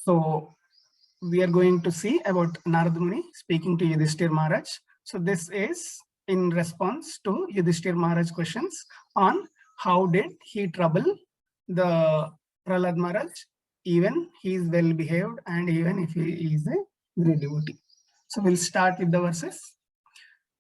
So we are going to see about Narada Muni speaking to Yudhishthir Maharaj. So this is in response to Yudhishthir Maharaj questions on how did he trouble the Prahlad Maharaj, even he is well behaved and even if he is a great devotee. So we'll start with the verses.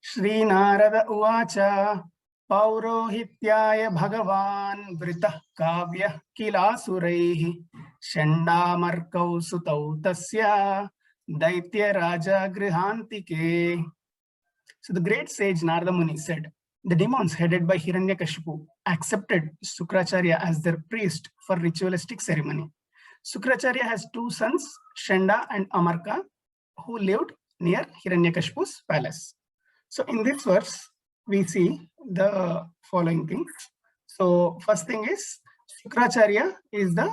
Shri Narada Uvacha Paurohityaya Bhagavan Vritah Kavya Kilasuraihi Shandamarkau Sutau Tasya Daitya Raja Grihantike. So the great sage Narada Muni said, the demons headed by Hiranyakashipu accepted Sukracharya as their priest for ritualistic ceremony. Sukracharya has two sons, Shanda and Amarka, who lived near Hiranyakashipu's palace. So in this verse, we see the following things. So first thing is, Sukracharya is the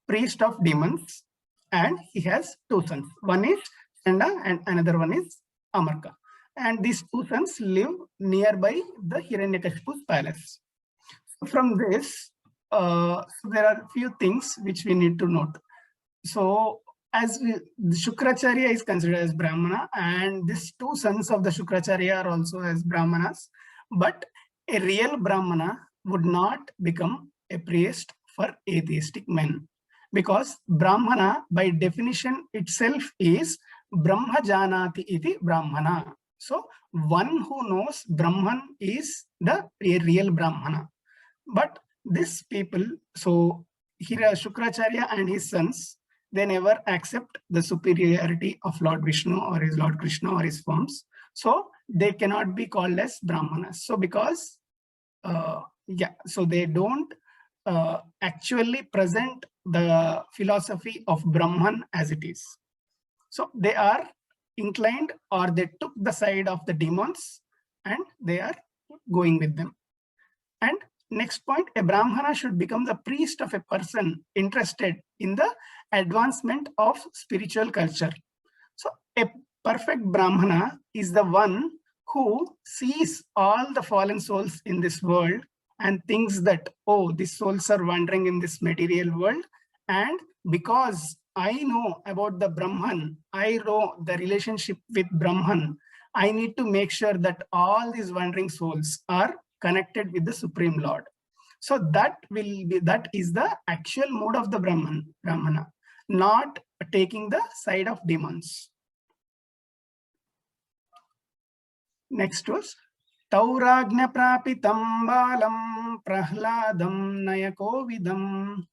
priest of demons and he has two sons. One is Shanda and another one is Amarka. And these two sons live nearby the Hiranyakashipu's palace. So from this, there are few things which we need to note. So as the Shukracharya is considered as Brahmana, and these two sons of the Shukracharya are also as Brahmanas, but a real Brahmana would not become a priest for atheistic men, because Brahmana by definition itself is Brahma Janati iti Brahmana. So one who knows Brahman is a real Brahmana. But these people, so here Shukracharya and his sons, they never accept the superiority of Lord Vishnu or his Lord Krishna or his forms. So they cannot be called as Brahmanas. So because, so they don't actually present the philosophy of Brahman as it is. So they are inclined, or they took the side of the demons and they are going with them. And next point, a Brahmana should become the priest of a person interested in the advancement of spiritual culture. So a perfect Brahmana is the one who sees all the fallen souls in this world and thinks that, oh, these souls are wandering in this material world, and because I know about the Brahman, I know the relationship with Brahman, I need to make sure that all these wandering souls are connected with the Supreme Lord. So that is the actual mode of the Brahmana, not taking the side of demons. Next was Tauragna Prapitam Balam Prahladam Nayakovidam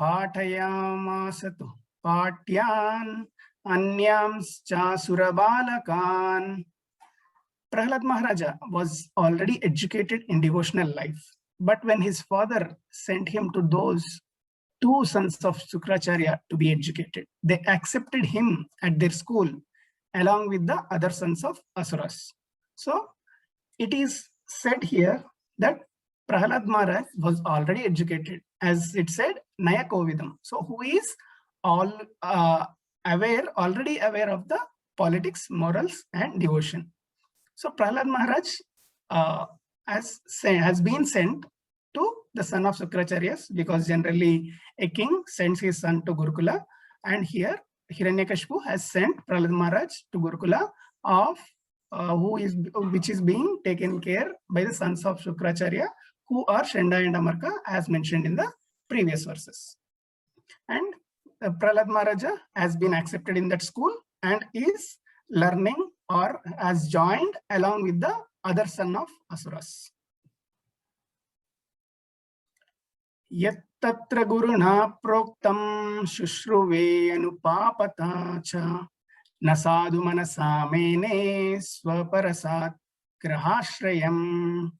Patayamasatu Patyan Anyams Chasurabalakan. Prahlad Maharaja was already educated in devotional life. But when his father sent him to those two sons of Sukracharya to be educated, they accepted him at their school along with the other sons of Asuras. So it is said here that Prahlad Maharaj was already educated, as it said, Nayakovidam. So who is already aware of the politics, morals, and devotion. So Prahlad Maharaj has been sent to the son of Sukracharyas, because generally a king sends his son to Gurukula, and here Hiranyakashipu has sent Prahlad Maharaj to Gurukula of which is being taken care by the sons of Sukracharya, who are Shanda and Amarka, as mentioned in the previous verses. And Prahlad Maharaja has been accepted in that school and is learning, or has joined along with the other son of Asuras. Yattatra guruna proktam shushruve anupapata cha nasadu manasa mene swaparasat grahashrayam.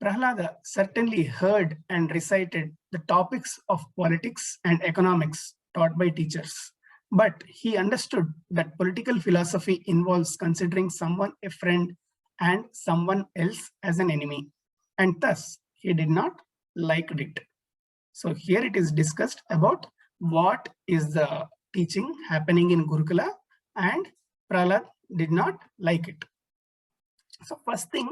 Prahlada certainly heard and recited the topics of politics and economics taught by teachers. But he understood that political philosophy involves considering someone a friend and someone else as an enemy. And thus, he did not like it. So here it is discussed about what is the teaching happening in Gurukula, and Prahlad did not like it. So first thing,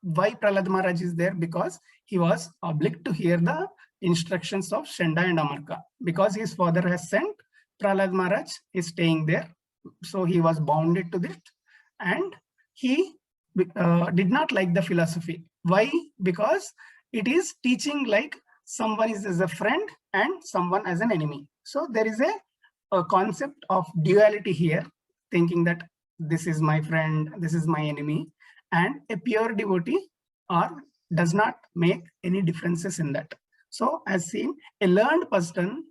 why Prahlad Maharaj is there? Because he was obliged to hear the instructions of Shanda and Amarka, because his father has sent Prahlad Maharaj is staying there. So he was bounded to this, and he did not like the philosophy. Why? Because it is teaching like someone is as a friend and someone as an enemy. So there is a concept of duality here, thinking that this is my friend, this is my enemy, and a pure devotee or does not make any differences in that. So as seen, a learned person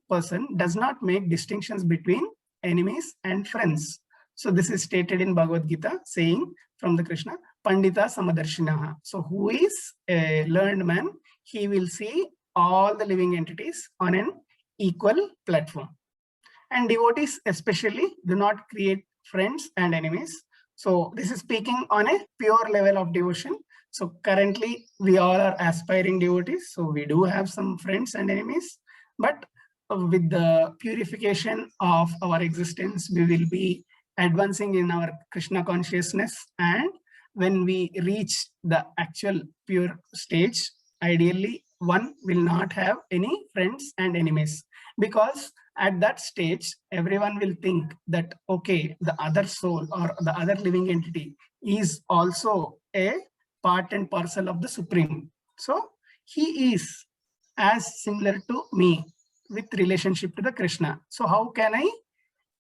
does not make distinctions between enemies and friends. So this is stated in Bhagavad Gita, saying from the Krishna, Pandita Samadarshinaha. So who is a learned man, he will see all the living entities on an equal platform. And devotees especially do not create friends and enemies. So this is speaking on a pure level of devotion. So currently we all are aspiring devotees. So we do have some friends and enemies, but with the purification of our existence, we will be advancing in our Krishna consciousness. And when we reach the actual pure stage, ideally one will not have any friends and enemies, because at that stage, everyone will think that, okay, the other soul or the other living entity is also a part and parcel of the Supreme. So he is as similar to me with relationship to the Krishna. So how can I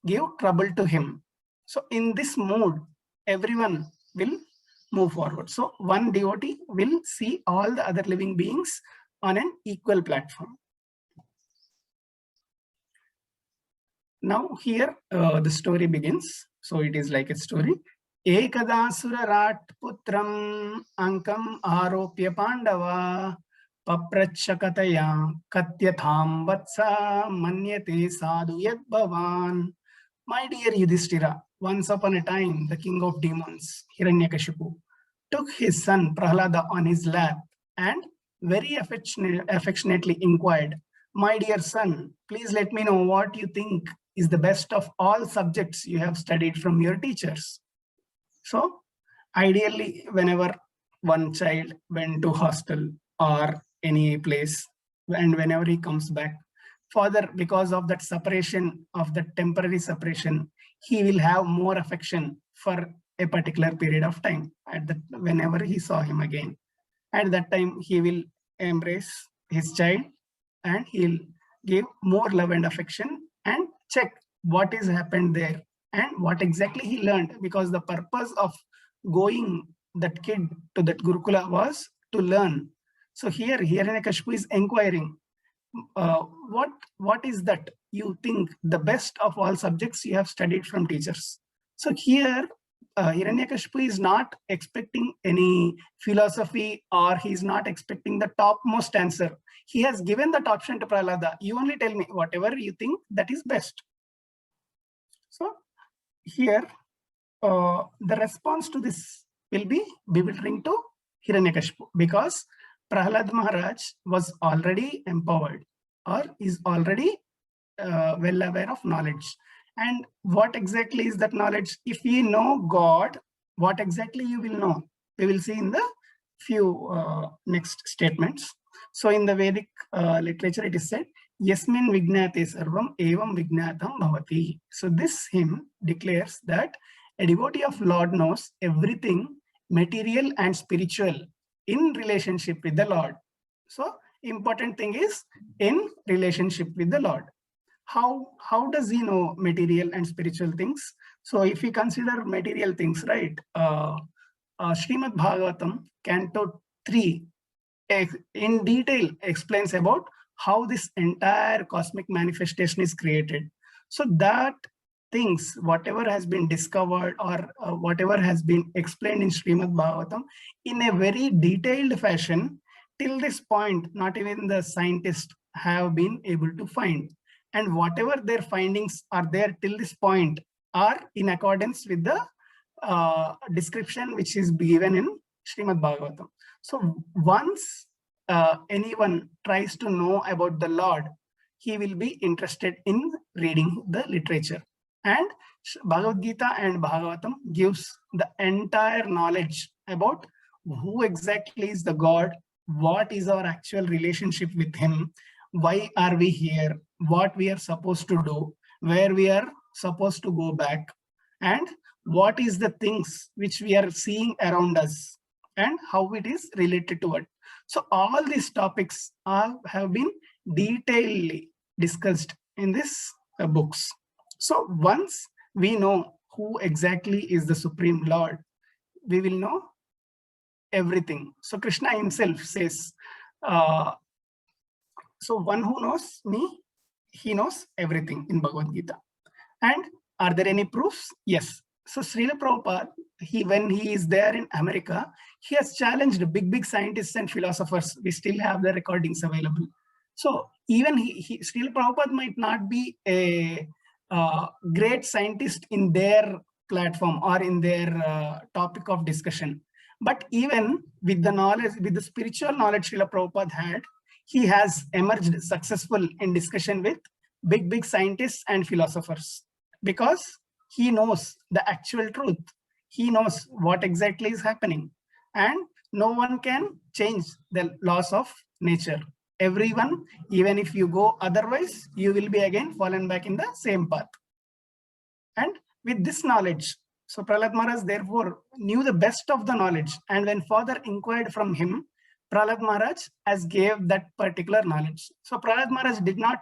give trouble to him? So in this mood, everyone will move forward. So one devotee will see all the other living beings on an equal platform. Now here the story begins. So it is like a story. Ekada surarat putram ankam aropya pandava paprachakataya katyatham vatsa manyate sadhu yad bhavan. My dear Yudhishthira, once upon a time the king of demons, Hiranyakashipu, took his son Prahlada on his lap and very affectionately inquired, my dear son, please let me know what you think is the best of all subjects you have studied from your teachers. So ideally, whenever one child went to hostel or any place, and whenever he comes back, further, because of that separation, of that temporary separation, he will have more affection for a particular period of time. At that, whenever he saw him again, at that time he will embrace his child and he'll give more love and affection and check what is happened there and what exactly he learned, because the purpose of going that kid to that Gurukula was to learn. So here Hiranyakashipu is inquiring, what is that you think the best of all subjects you have studied from teachers? So here Hiranyakashipu is not expecting any philosophy, or he's not expecting the topmost answer. He has given that option to Prahlada. You only tell me whatever you think that is best. So here the response to this will be bewildering to Hiranyakashipu, because Prahlad Maharaj was already empowered or is already well aware of knowledge. And what exactly is that knowledge? If we know God, what exactly you will know? We will see in the few next statements. So in the Vedic literature, it is said, Yasmin Vignate Sarvam Evam Vignatam Bhavati. So this hymn declares that a devotee of Lord knows everything material and spiritual in relationship with the Lord. So important thing is in relationship with the Lord. How does he know material and spiritual things? So if we consider material things, right, Srimad Bhagavatam, Canto 3, in detail explains about how this entire cosmic manifestation is created. So that things, whatever has been discovered or whatever has been explained in Srimad Bhagavatam in a very detailed fashion, till this point, not even the scientists have been able to find. And whatever their findings are there till this point are in accordance with the description which is given in Srimad Bhagavatam. So once anyone tries to know about the Lord, he will be interested in reading the literature. And Bhagavad Gita and Bhagavatam gives the entire knowledge about who exactly is the God, what is our actual relationship with him, why are we here, what we are supposed to do, where we are supposed to go back, and what is the things which we are seeing around us and how it is related to it. So all these topics have been detailedly discussed in this books. So once we know who exactly is the Supreme Lord, we will know everything. So Krishna himself says, so one who knows me, he knows everything in Bhagavad Gita. And are there any proofs? Yes. So Srila Prabhupada, when he is there in America, he has challenged big scientists and philosophers. We still have the recordings available. So even Srila Prabhupada might not be a great scientist in their platform or in their topic of discussion. But even with the knowledge, with the spiritual knowledge Srila Prabhupada had, he has emerged successful in discussion with big scientists and philosophers, because he knows the actual truth. He knows what exactly is happening, and no one can change the laws of nature. Everyone, even if you go otherwise, you will be again fallen back in the same path. And with this knowledge, so Prahlad Maharaj therefore knew the best of the knowledge, and when father inquired from him, Prahlad Maharaj has gave that particular knowledge. So Prahlad Maharaj did not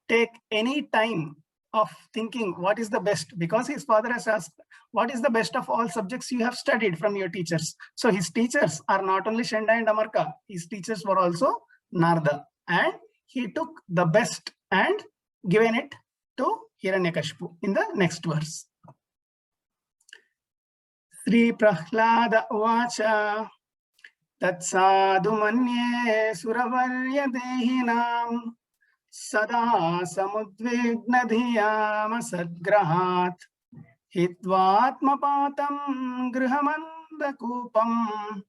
take any time of thinking what is the best, because his father has asked, what is the best of all subjects you have studied from your teachers? So his teachers are not only Shenda and Amarka, his teachers were also Narada, and he took the best and given it to Hiranyakashipu in the next verse. Sri Prahlada Vacha Tatsadu Manye Suravarya Dehinam Sada Samudvigna Dhiyama Sadgrahat Hitvatmapatam Grihamandakupam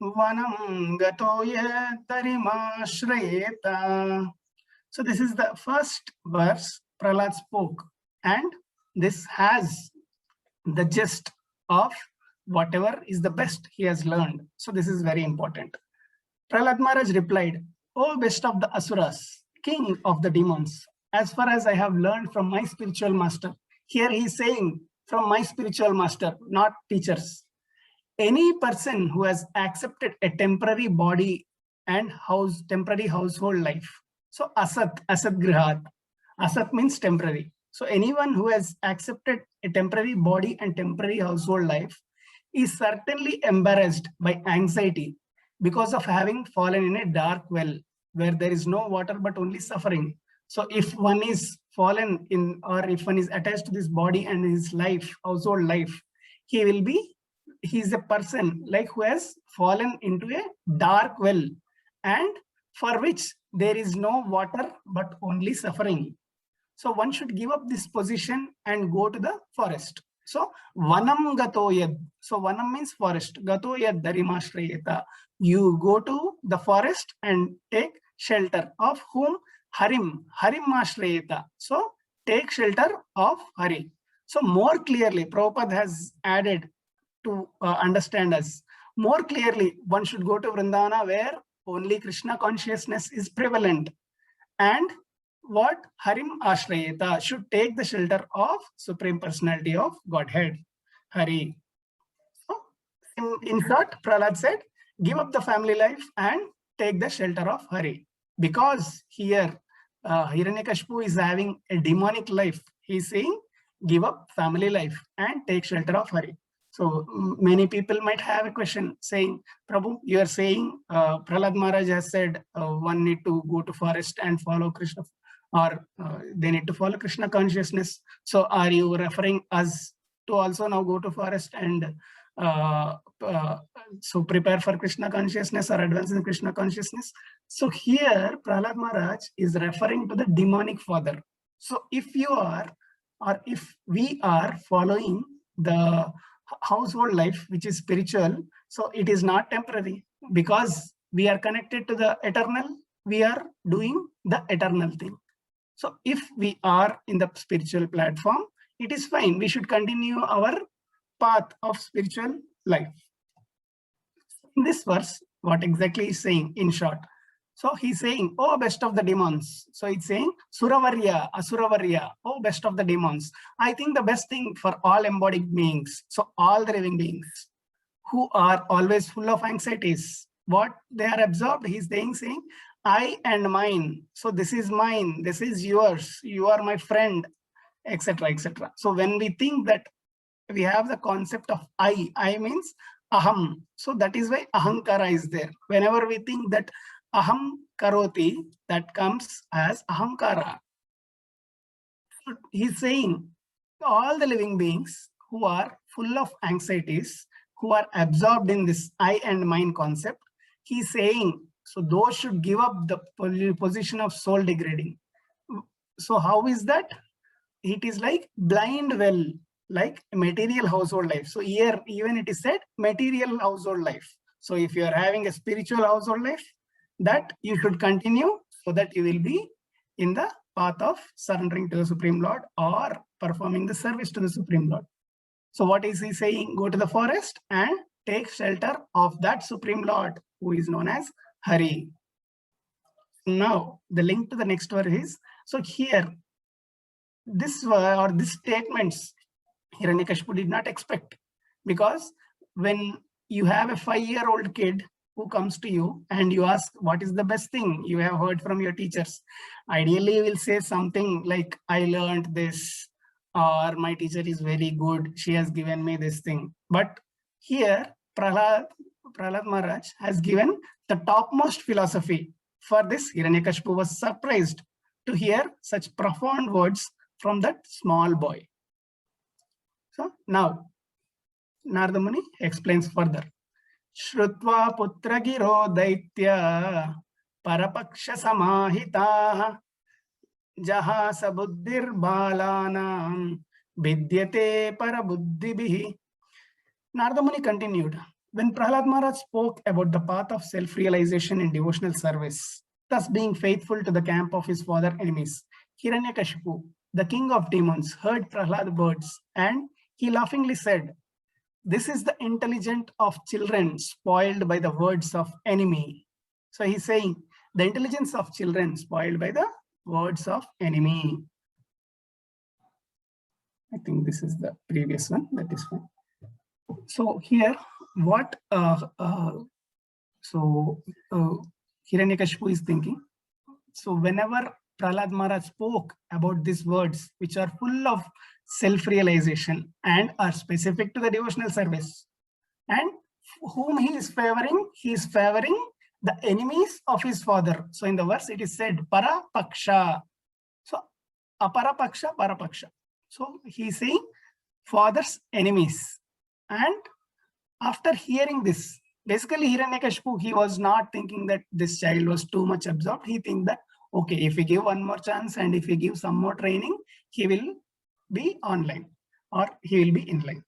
Vanam Gatoya Tarimashrayeta. So this is the first verse Prahlad spoke, and this has the gist of whatever is the best he has learned. So this is very important. Prahlad Maharaj replied, "O best of the Asuras, king of the demons, as far as I have learned from my spiritual master." Here he is saying from my spiritual master, not teachers. Any person who has accepted a temporary body and temporary household life. So asat grihat. Asat means temporary. So anyone who has accepted a temporary body and temporary household life is certainly embarrassed by anxiety because of having fallen in a dark well where there is no water but only suffering. So if one is fallen in, or if one is attached to this body and his life, household life, he's a person like who has fallen into a dark well, and for which there is no water but only suffering. So one should give up this position and go to the forest. So vanam gato yad. So vanam means forest. Gato yad darimashrayeta. You go to the forest and take shelter of whom? Harim. Harim mashrayeta. So take shelter of Hari. So more clearly, Prabhupada has added to understand us. More clearly, one should go to Vrindavana where only Krishna consciousness is prevalent. And what? Harim Ashrayeta, should take the shelter of Supreme Personality of Godhead, Hari. So, in short, Prahlad said, give up the family life and take the shelter of Hari. Because here, Hiranyakashipu is having a demonic life. He is saying, give up family life and take shelter of Hari. So many people might have a question saying, Prabhu, you are saying Prahlad Maharaj has said one need to go to forest and follow Krishna, or they need to follow Krishna consciousness. So are you referring us to also now go to forest and so prepare for Krishna consciousness or advance in Krishna consciousness? So here Prahlad Maharaj is referring to the demonic father. So if you are, or if we are following the household life, which is spiritual, so it is not temporary, because we are connected to the eternal, we are doing the eternal thing. So if we are in the spiritual platform, it is fine. We should continue our path of spiritual life. In this verse, what exactly is saying in short? So he's saying, oh, best of the demons. So it's saying, Suravarya, Asuravarya, oh, best of the demons. I think the best thing for all embodied beings, so all the living beings who are always full of anxieties, what they are absorbed, he's saying, I and mine. So this is mine, this is yours, you are my friend, etc., etc. So when we think that we have the concept of I means aham. So that is why ahankara is there. Whenever we think that aham karoti, that comes as ahankara. So he's saying all the living beings who are full of anxieties, who are absorbed in this I and mine concept, he's saying, so those should give up the position of soul degrading. So how is that? It is like blind well, like material household life. So here even it is said material household life. So if you are having a spiritual household life, that you should continue so that you will be in the path of surrendering to the Supreme Lord or performing the service to the Supreme Lord. So what is he saying? Go to the forest and take shelter of that Supreme Lord who is known as Hari. Now the link to the next verse is, so here this or these statements Hiranyakashipu did not expect, because when you have a 5-year-old kid who comes to you and you ask what is the best thing you have heard from your teachers, ideally you will say something like, I learned this, or my teacher is very good, she has given me this thing. But here Prahlad Maharaj has given the topmost philosophy. For this, Hiranyakashipu was surprised to hear such profound words from that small boy. So now Narada Muni explains further. Shrutva putra giro daitya parapaksha samahita jaha sabuddhir balanam vidyate parabuddhibihi. Narada Muni continued. When Prahlad Maharaj spoke about the path of self-realization in devotional service, thus being faithful to the camp of his father enemies, Hiranyakashipu, the king of demons, heard Prahlad's words and he laughingly said, this is the intelligence of children spoiled by the words of enemy. So he's saying the intelligence of children spoiled by the words of enemy. I think this is the previous one. That is fine. So here, what Hiranyakashipu is thinking. So whenever Prahlad Maharaj spoke about these words, which are full of self-realization and are specific to the devotional service, and whom he is favoring the enemies of his father. So in the verse it is said parapaksha. So aparapaksha, parapaksha. So he is saying father's enemies. And after hearing this, basically Hiranyakashipu, he was not thinking that this child was too much absorbed. He think that, okay, if we give one more chance and if we give some more training, he will be online or he will be in line.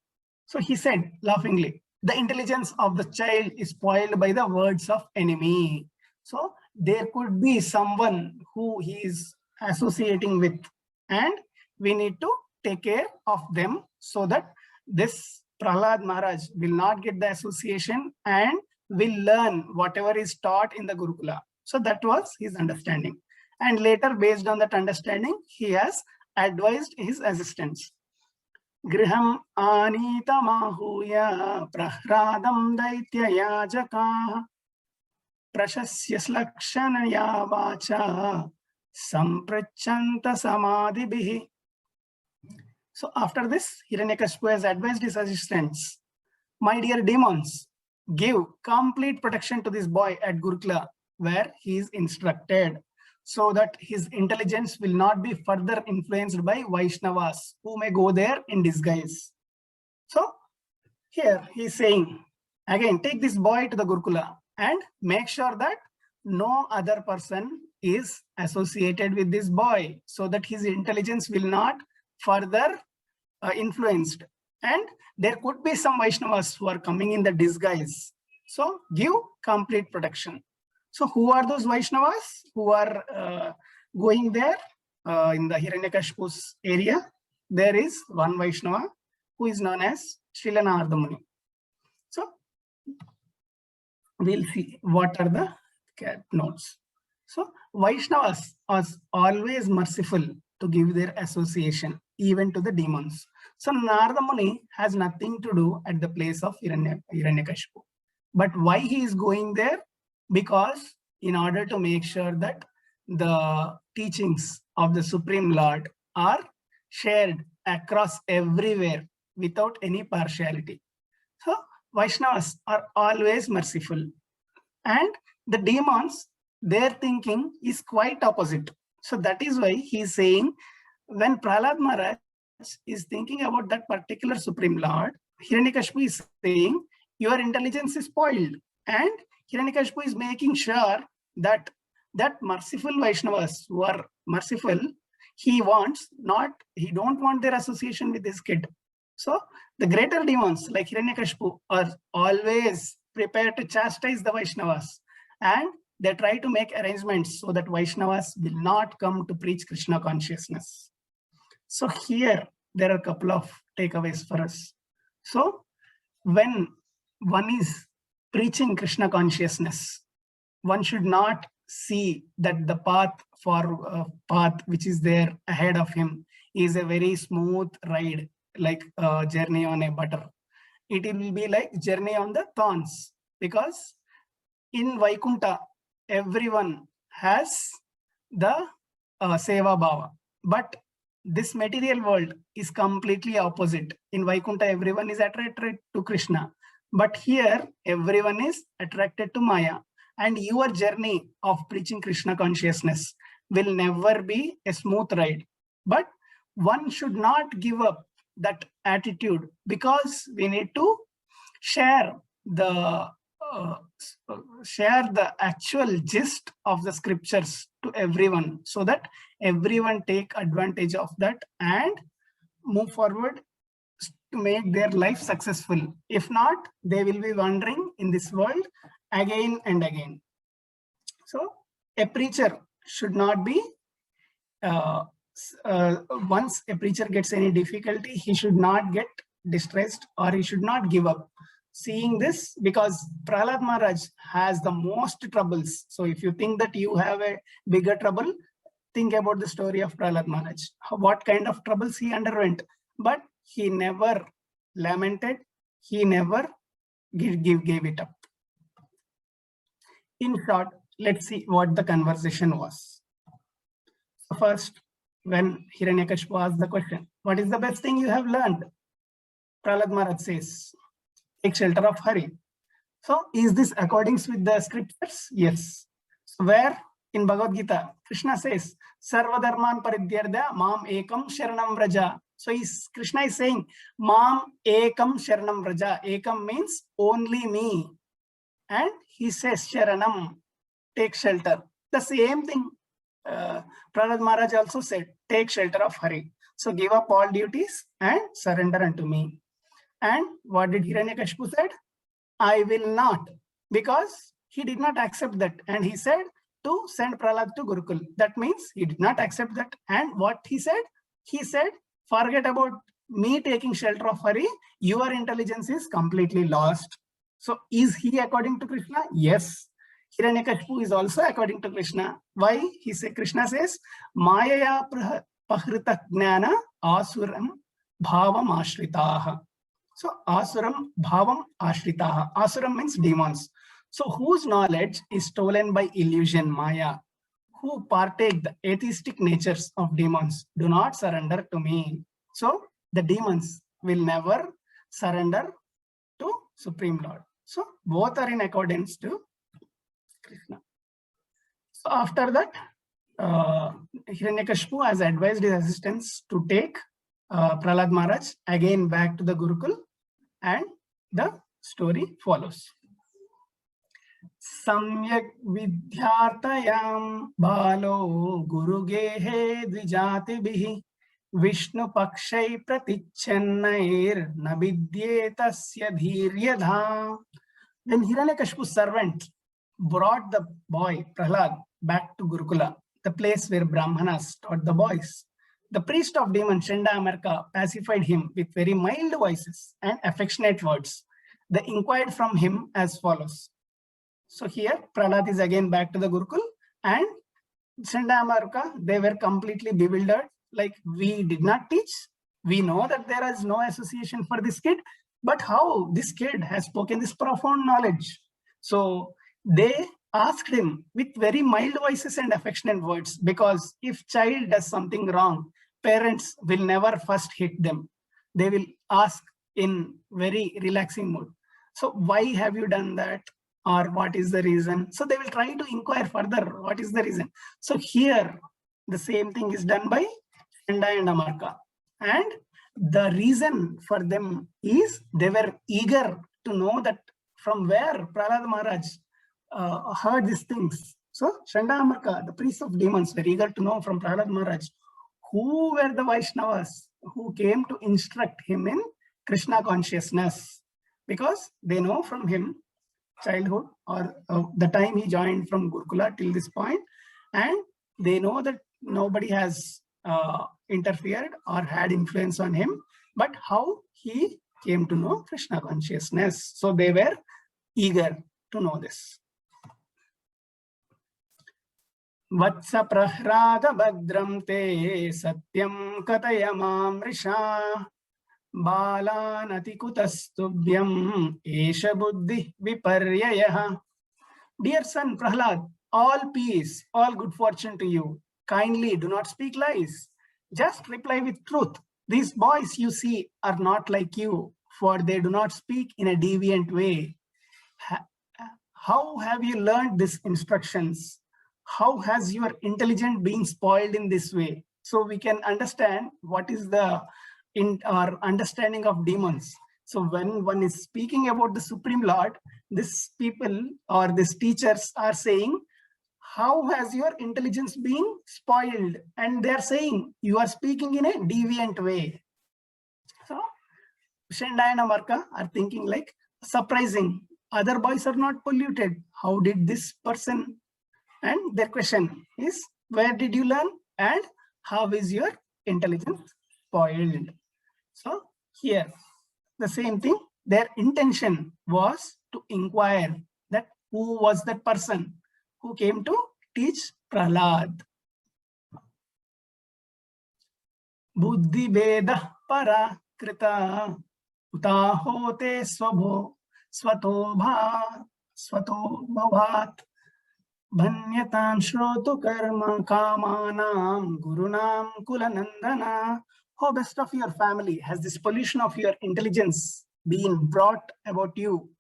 So he said laughingly, the intelligence of the child is spoiled by the words of enemy. So there could be someone who he is associating with, and we need to take care of them so that this Prahlad Maharaj will not get the association and will learn whatever is taught in the Gurukula. So that was his understanding. And later, based on that understanding, he has advised his assistants. Griham anita mahuya prahradam daitya yajaka prashasya slakshanaya vacha samprachanta samadhibihi. So after this, Hiranyakashipu has advised his assistants, my dear demons, give complete protection to this boy at Gurukula, where he is instructed, so that his intelligence will not be further influenced by Vaishnavas, who may go there in disguise. So here he is saying, again, take this boy to the Gurukula and make sure that no other person is associated with this boy, so that his intelligence will not further influenced. And there could be some Vaishnavas who are coming in the disguise. So give complete protection. So who are those Vaishnavas who are going there in the Hiranyakashipu's area? There is one Vaishnava who is known as Srila Narada Muni. So we'll see what are the notes. So Vaishnavas are always merciful to give their association even to the demons. So Narada Muni has nothing to do at the place of Hiranyakashipu. But why he is going there? Because in order to make sure that the teachings of the Supreme Lord are shared across everywhere without any partiality. So Vaishnavas are always merciful. And the demons, their thinking is quite opposite. So that is why he is saying, when Prahlad Maharaj is thinking about that particular Supreme Lord, Hiranyakashipu is saying, your intelligence is spoiled. And Hiranyakashipu is making sure that merciful Vaishnavas who are merciful, he don't want their association with this kid. So the greater demons like Hiranyakashipu are always prepared to chastise the Vaishnavas, and they try to make arrangements so that Vaishnavas will not come to preach Krishna consciousness. So here there are a couple of takeaways for us. So when one is preaching Krishna consciousness, one should not see that the path which is there ahead of him is a very smooth ride, like a journey on a butter. It will be like journey on the thorns, because in Vaikunta, everyone has the Seva Bhava. But this material world is completely opposite. In Vaikunta, everyone is attracted to Krishna. But here, everyone is attracted to Maya. And your journey of preaching Krishna consciousness will never be a smooth ride. But one should not give up that attitude, because we need to share the actual gist of the scriptures to everyone, so that everyone take advantage of that and move forward to make their life successful. If not, they will be wandering in this world again and again. So a preacher should not be once a preacher gets any difficulty, he should not get distressed, or he should not give up. Seeing this, because Prahlad Maharaj has the most troubles. So if you think that you have a bigger trouble, think about the story of Prahlad Maharaj, what kind of troubles he underwent. But he never lamented, he never gave it up. In short, let's see what the conversation was. First, when Hiranyakashipu asked the question, what is the best thing you have learned? Prahlad Maharaj says, take shelter of Hari. So is this according with the scriptures? Yes. So where in Bhagavad Gita, Krishna says, Sarva Dharman Paridyartha Mam Ekam Sharanam Vraja. So Krishna is saying, Mam Ekam Sharanam Vraja. Ekam means only me. And he says, Sharanam, take shelter. The same thing Prahlad Maharaj also said, take shelter of Hari. So give up all duties and surrender unto me. And what did Hiranyakashipu said? I will not, because he did not accept that. And he said to send Prahlad to Gurukul. That means he did not accept that. And what he said? He said, forget about me taking shelter of Hari. Your intelligence is completely lost. So is he according to Krishna? Yes. Hiranyakashipu is also according to Krishna. Why? Krishna says, Mayaya pahrita jnana asuram bhavam ashritaha. So asuram bhavam ashritaha. Asuram means demons. So whose knowledge is stolen by illusion, Maya, who partake the atheistic natures of demons, do not surrender to me. So the demons will never surrender to Supreme Lord. So both are in accordance to Krishna. So after that, Hiranyakashipu has advised his assistants to take Prahlad Maharaj again back to the Gurukul, and the story follows. Samyak vidyartayam balo gurugehe dvijatibihi Vishnu pakshay pratichannair nabidyetasya dhiryadha. When Hiranyakashipu's servant brought the boy Prahlad back to Gurukula, the place where Brahmanas taught the boys, the priest of demon Shenda Amarka pacified him with very mild voices and affectionate words. They inquired from him as follows. So here Prahlad is again back to the Gurukul, and Chandamarka, they were completely bewildered. Like, we did not teach. We know that there is no association for this kid, but how this kid has spoken this profound knowledge? So they asked him with very mild voices and affectionate words, because if child does something wrong, parents will never first hit them. They will ask in very relaxing mood. So why have you done that? Or what is the reason? So they will try to inquire further, what is the reason? So here, the same thing is done by Chanda and Amarka. And the reason for them is they were eager to know that from where Prahlad Maharaj heard these things. So Chanda Amarka, the priests of demons, were eager to know from Prahlad Maharaj who were the Vaishnavas who came to instruct him in Krishna consciousness, because they know from him childhood or the time he joined from Gurukula till this point, and they know that nobody has interfered or had influence on him, but how he came to know Krishna consciousness. So they were eager to know this. Vatsa prahrada badram te satyam katayamam risha balanati kutastubhyam esha buddhi viparyayah. Dear son Prahlad, all peace, all good fortune to you. Kindly do not speak lies. Just reply with truth. These boys you see are not like you, for they do not speak in a deviant way. How have you learned these instructions? How has your intelligence been spoiled in this way? So we can understand what is the our understanding of demons. So when one is speaking about the Supreme Lord, these people or these teachers are saying, how has your intelligence been spoiled? And they're saying, you are speaking in a deviant way. So Chanda and Amarka are thinking like, surprising, other boys are not polluted. How did this person? And their question is, where did you learn? And how is your intelligence spoiled? So here, the same thing, their intention was to inquire that who was that person who came to teach Prahlad. Buddhi Veda Para Krita Utahote Swabho Swato Bhavat Bhanyatam Shrotu Karma Kamanam Gurunam Kulanandana. How best of your family has this pollution of your intelligence been brought about you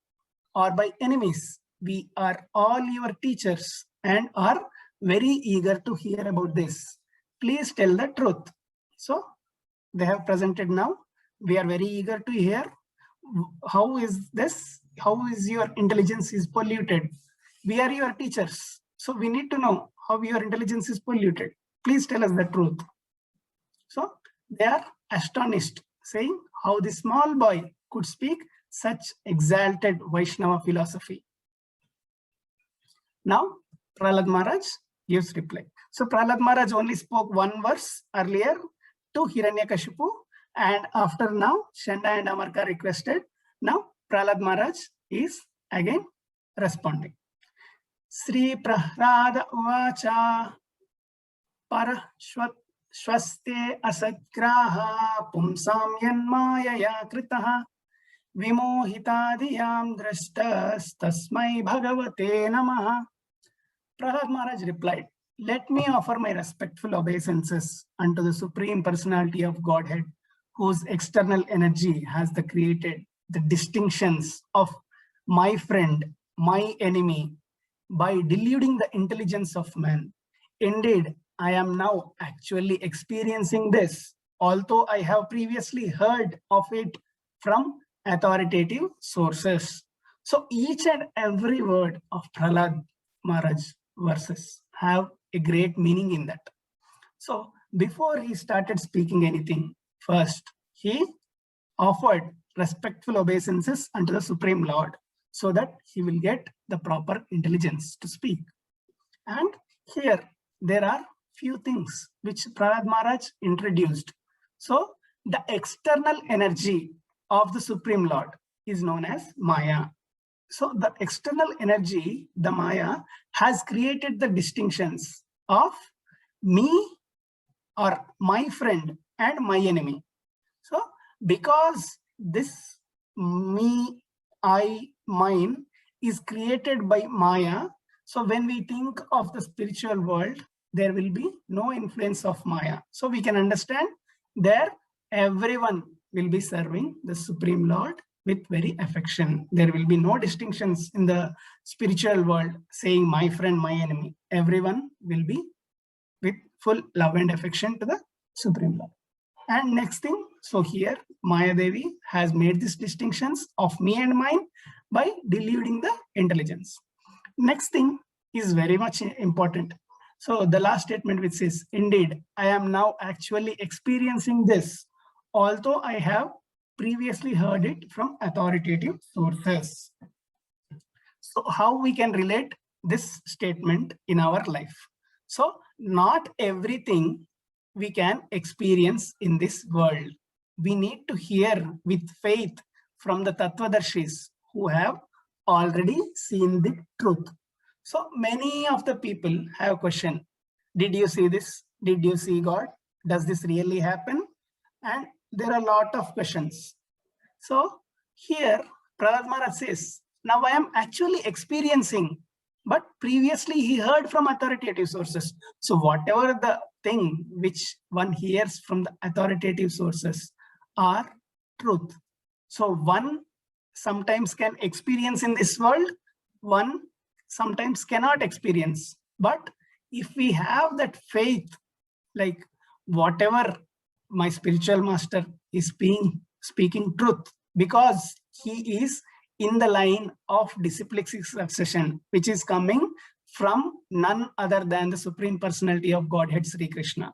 or by enemies? We are all your teachers and are very eager to hear about this. Please tell the truth. So they have presented now. We are very eager to hear how is this, how is your intelligence is polluted. We are your teachers, so we need to know how your intelligence is polluted. Please tell us the truth. So they are astonished, saying how this small boy could speak such exalted Vaishnava philosophy. Now Prahlad Maharaj gives reply. So Prahlad Maharaj only spoke one verse earlier to Hiranyakashipu, and after now Chanda and Amarka requested. Now Prahlad Maharaj is again responding. Sri Prahlada Uvacha Parashwaste Asatgraha Pumsam Yanmayaya Kritaha Vimohitadiyam Drashtas Tasmai Bhagavate Namaha. Prahlad Maharaj replied, let me offer my respectful obeisances unto the Supreme Personality of Godhead, whose external energy has created the distinctions of my friend, my enemy, by deluding the intelligence of man. Indeed, I am now actually experiencing this, although I have previously heard of it from authoritative sources. So each and every word of Prahlad Maharaj verses have a great meaning in that. So before he started speaking anything, first he offered respectful obeisances unto the Supreme Lord, so that he will get the proper intelligence to speak. And here there are few things which Prahlad Maharaj introduced. So the external energy of the Supreme Lord is known as Maya. So the external energy, the Maya, has created the distinctions of me or my friend and my enemy. So because this me, I, mine is created by Maya, so when we think of the spiritual world, there will be no influence of Maya. So we can understand there everyone will be serving the Supreme Lord with very affection. There will be no distinctions in the spiritual world saying my friend, my enemy. Everyone will be with full love and affection to the Supreme Lord. And next thing, so here Maya Devi has made these distinctions of me and mine by deluding the intelligence. Next thing is very much important. So the last statement which says, indeed, I am now actually experiencing this, although I have previously heard it from authoritative sources. So how we can relate this statement in our life? So not everything we can experience in this world. We need to hear with faith from the Tattvadarshis who have already seen the truth. So many of the people have questioned, did you see this? Did you see God? Does this really happen? And there are a lot of questions. So here Prahlad Maharaj says, now I am actually experiencing, but previously he heard from authoritative sources. So whatever the thing which one hears from the authoritative sources are truth. So one sometimes can experience in this world, one sometimes cannot experience. But if we have that faith, like whatever my spiritual master is speaking truth, because he is in the line of disciplic succession, which is coming from none other than the Supreme Personality of Godhead, Sri Krishna.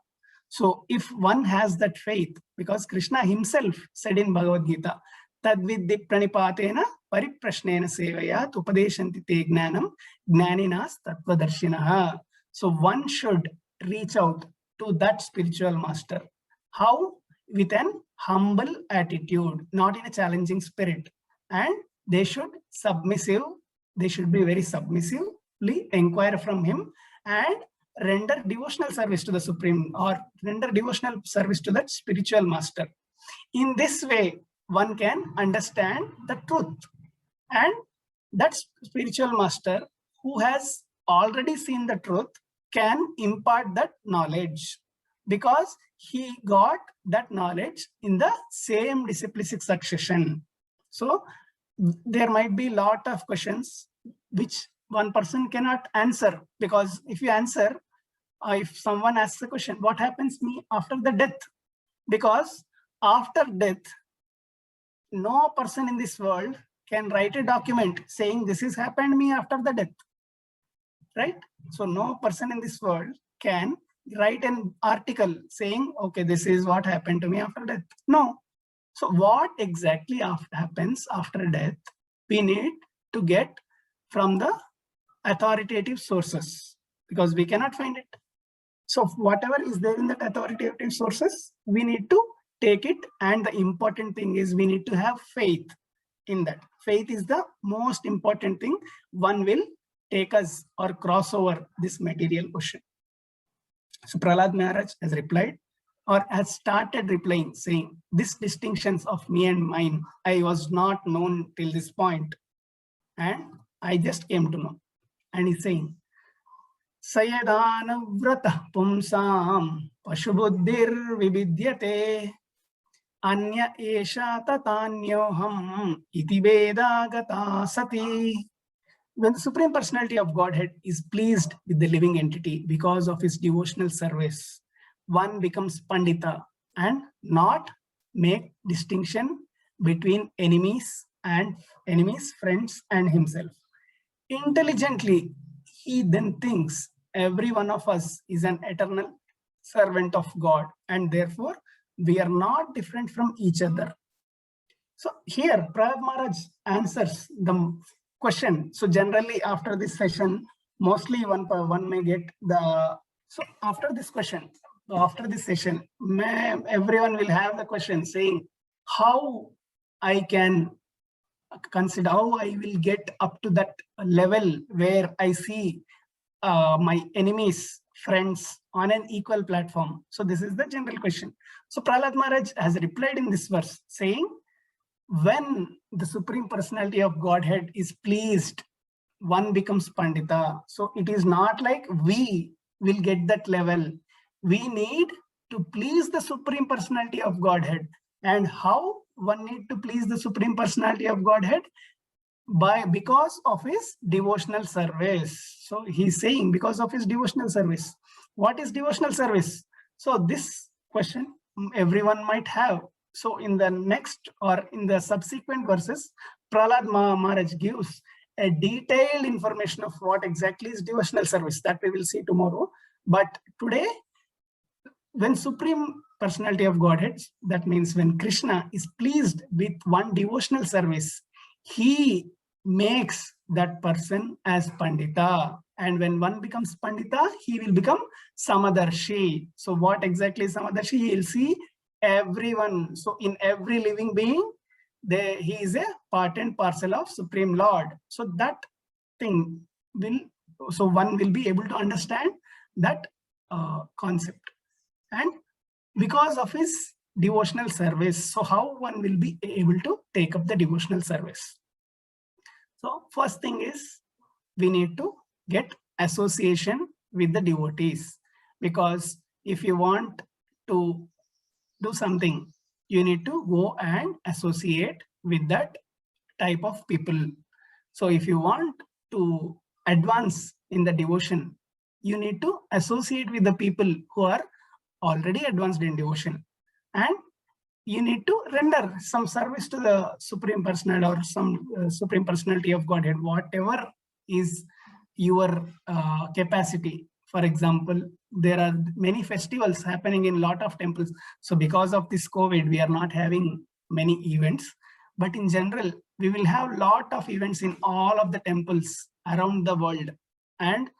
So if one has that faith, because Krishna himself said in Bhagavad Gita, Tadviddi pranipatena pariprashnena sevaya upadeshanti te gnanam gnaninas tattvadarshinaha. So one should reach out to that spiritual master. How? With an humble attitude, not in a challenging spirit. And they should be very submissively inquire from him and render devotional service to the Supreme, or render devotional service to that spiritual master. In this way, one can understand the truth. And that spiritual master who has already seen the truth can impart that knowledge, because he got that knowledge in the same disciplic succession. So there might be a lot of questions which one person cannot answer, because if you answer, if someone asks a question, what happens to me after the death? Because after death, no person in this world can write a document saying this has happened to me after the death, right? So no person in this world can write an article saying, okay, this is what happened to me after death. No. So what exactly happens after death, we need to get from the authoritative sources, because we cannot find it. So whatever is there in that authoritative sources, we need to take it. And the important thing is we need to have faith in that. Faith is the most important thing. One will take us or cross over this material ocean. So Prahlad Maharaj has replied, or has started replying, saying, this distinctions of me and mine, I was not known till this point, and I just came to know. And he's saying, Sayadana vrata pumsam pashubuddhir vibidyate anya esha tatanyoham iti vedagata sati. When the Supreme Personality of Godhead is pleased with the living entity because of his devotional service, one becomes Pandita and not make distinction between enemies, friends, and himself. Intelligently, he then thinks every one of us is an eternal servant of God, and therefore we are not different from each other. So here, Prahlad Maharaj answers the question. So generally after this session, mostly one may get the, so after this question, after this session, everyone will have the question saying how I can consider, how I will get up to that level where I see my enemies, friends on an equal platform? So this is the general question. So Prahlad Maharaj has replied in this verse saying, when the Supreme Personality of Godhead is pleased, one becomes Pandita. So it is not like we will get that level. We need to please the Supreme Personality of Godhead. And how one need to please the Supreme Personality of Godhead? Because of his devotional service. So he's saying because of his devotional service. What is devotional service? So this question everyone might have. So in the next or in the subsequent verses, Prahlad Maharaj gives a detailed information of what exactly is devotional service, that we will see tomorrow. But today, when Supreme Personality of Godhead, that means when Krishna is pleased with one devotional service, he makes that person as Pandita. And when one becomes Pandita, he will become Samadarshi. So what exactly is Samadarshi? He will see everyone. So in every living being, he is a part and parcel of Supreme Lord. So that thing will, so one will be able to understand that concept. And because of his devotional service, so how one will be able to take up the devotional service? So first thing is we need to get association with the devotees, because if you want to do something, you need to go and associate with that type of people. So if you want to advance in the devotion, you need to associate with the people who are already advanced in devotion, and you need to render some service to the Supreme Personality or some Supreme Personality of Godhead, whatever is your capacity. For example, there are many festivals happening in a lot of temples. So because of this COVID, we are not having many events, but in general, we will have a lot of events in all of the temples around the world. And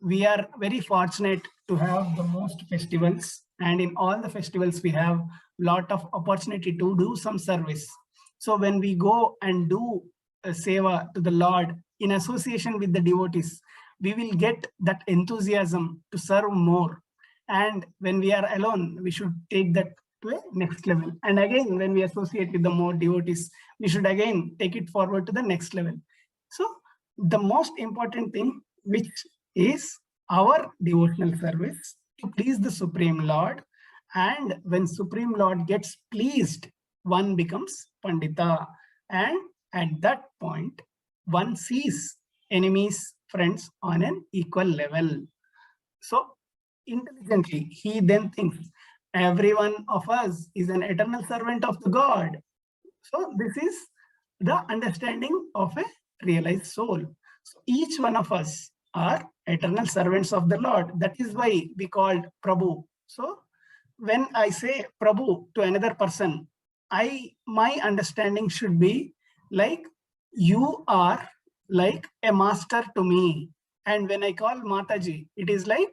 we are very fortunate to have the most festivals, and in all the festivals we have a lot of opportunity to do some service. So when we go and do a seva to the Lord in association with the devotees, we will get that enthusiasm to serve more. And when we are alone, we should take that to a next level. And again, when we associate with the more devotees, we should again take it forward to the next level. So the most important thing, which is our devotional service to please the Supreme Lord. And when Supreme Lord gets pleased, one becomes Pandita. And at that point, one sees enemies, friends on an equal level. So intelligently, he then thinks every one of us is an eternal servant of the God. So this is the understanding of a realized soul. So each one of us are eternal servants of the Lord. That is why we called Prabhu. So when I say Prabhu to another person, my understanding should be like, you are like a master to me. And when I call Mataji, it is like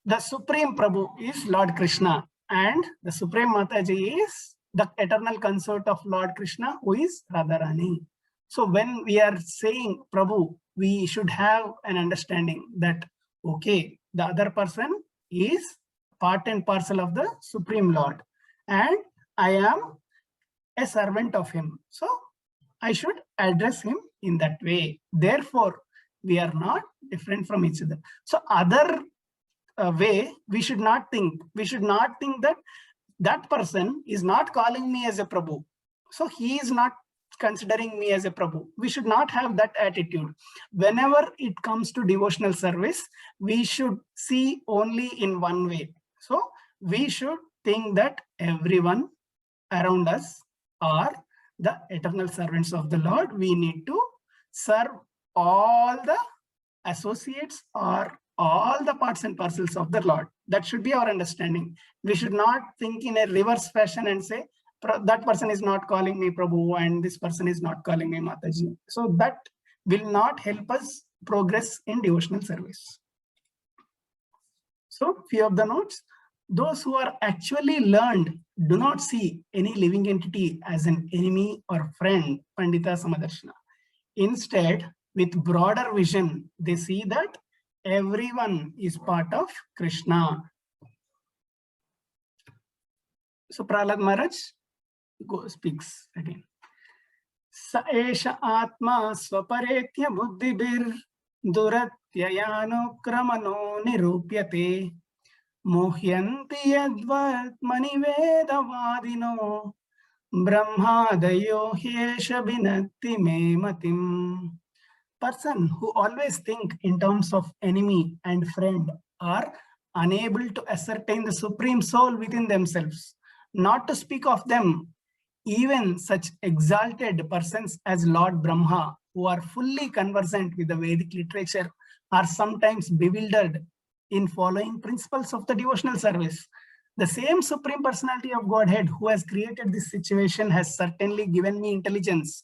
the Supreme Prabhu is Lord Krishna, and the Supreme Mataji is the eternal consort of Lord Krishna, who is Radharani. So when we are saying Prabhu, we should have an understanding that, okay, the other person is part and parcel of the Supreme Lord, and I am a servant of him. So I should address him in that way. Therefore, we are not different from each other. So other way, we should not think that that person is not calling me as a Prabhu, so he is not considering me as a Prabhu. We should not have that attitude. Whenever it comes to devotional service, we should see only in one way. So we should think that everyone around us are the eternal servants of the Lord. We need to serve all the associates or all the parts and parcels of the Lord. That should be our understanding. We should not think in a reverse fashion and say, that person is not calling me Prabhu and this person is not calling me Mataji. So that will not help us progress in devotional service. So few of the notes. Those who are actually learned do not see any living entity as an enemy or friend, Pandita Samadarshana. Instead, with broader vision, they see that everyone is part of Krishna. So Prahlad Maharaj speaks again. Sa esha atma swaparetya buddhibir duratyayanukramano nirupyate muhyanti yadvatmani vedavadino brahmadayo hyesha binatti me matim. Person who always think in terms of enemy and friend are unable to ascertain the supreme soul within themselves. Not to speak of them, even such exalted persons as Lord Brahma, who are fully conversant with the Vedic literature, are sometimes bewildered in following principles of the devotional service. The same Supreme Personality of Godhead who has created this situation has certainly given me intelligence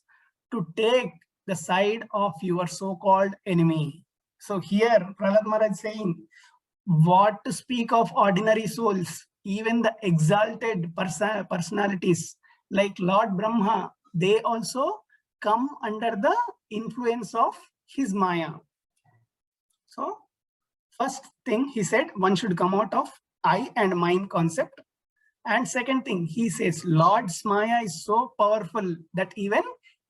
to take the side of your so-called enemy. So here Prahlad Maharaj is saying, what to speak of ordinary souls, even the exalted personalities like Lord Brahma, they also come under the influence of his Maya. So first thing he said, one should come out of I and mine concept. And second thing, he says, Lord's Maya is so powerful that even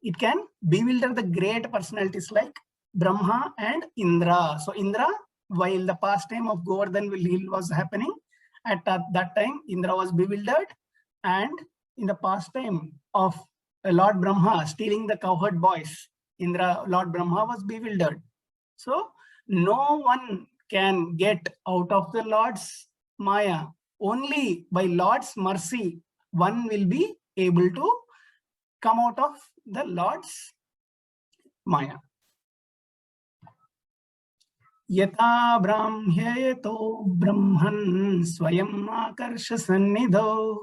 it can bewilder the great personalities like Brahma and Indra. So Indra, while the pastime of Govardhan Hill was happening, at that time, Indra was bewildered. And in the pastime of Lord Brahma stealing the cowherd boys, Lord Brahma was bewildered. So no one can get out of the Lord's Maya. Only by Lord's mercy, one will be able to come out of the Lord's Maya. Yata brahmyeto brahman swayam akarsha sannidho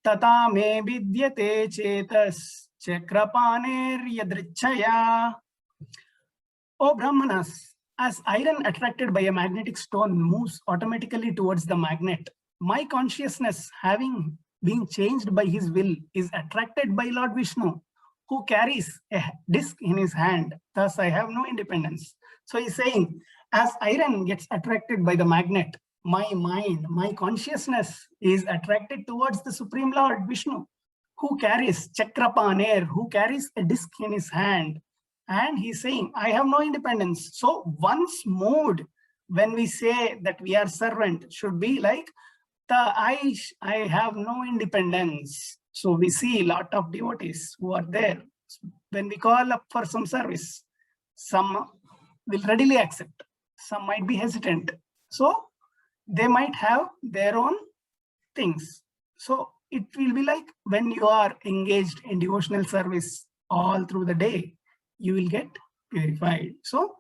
tata me vidyate chetas chakrapaner yadrichaya. O Brahmanas, as iron attracted by a magnetic stone moves automatically towards the magnet, my consciousness, having been changed by his will, is attracted by Lord Vishnu, who carries a disc in his hand. Thus, I have no independence. So he's saying, as iron gets attracted by the magnet, my mind, my consciousness is attracted towards the Supreme Lord Vishnu, who carries Chakrapaner, who carries a disc in his hand. And he's saying, I have no independence. So one's mood when we say that we are servant should be like, I have no independence. So we see a lot of devotees who are there. When we call up for some service, some will readily accept. Some might be hesitant. So they might have their own things. So it will be like when you are engaged in devotional service all through the day, you will get purified. So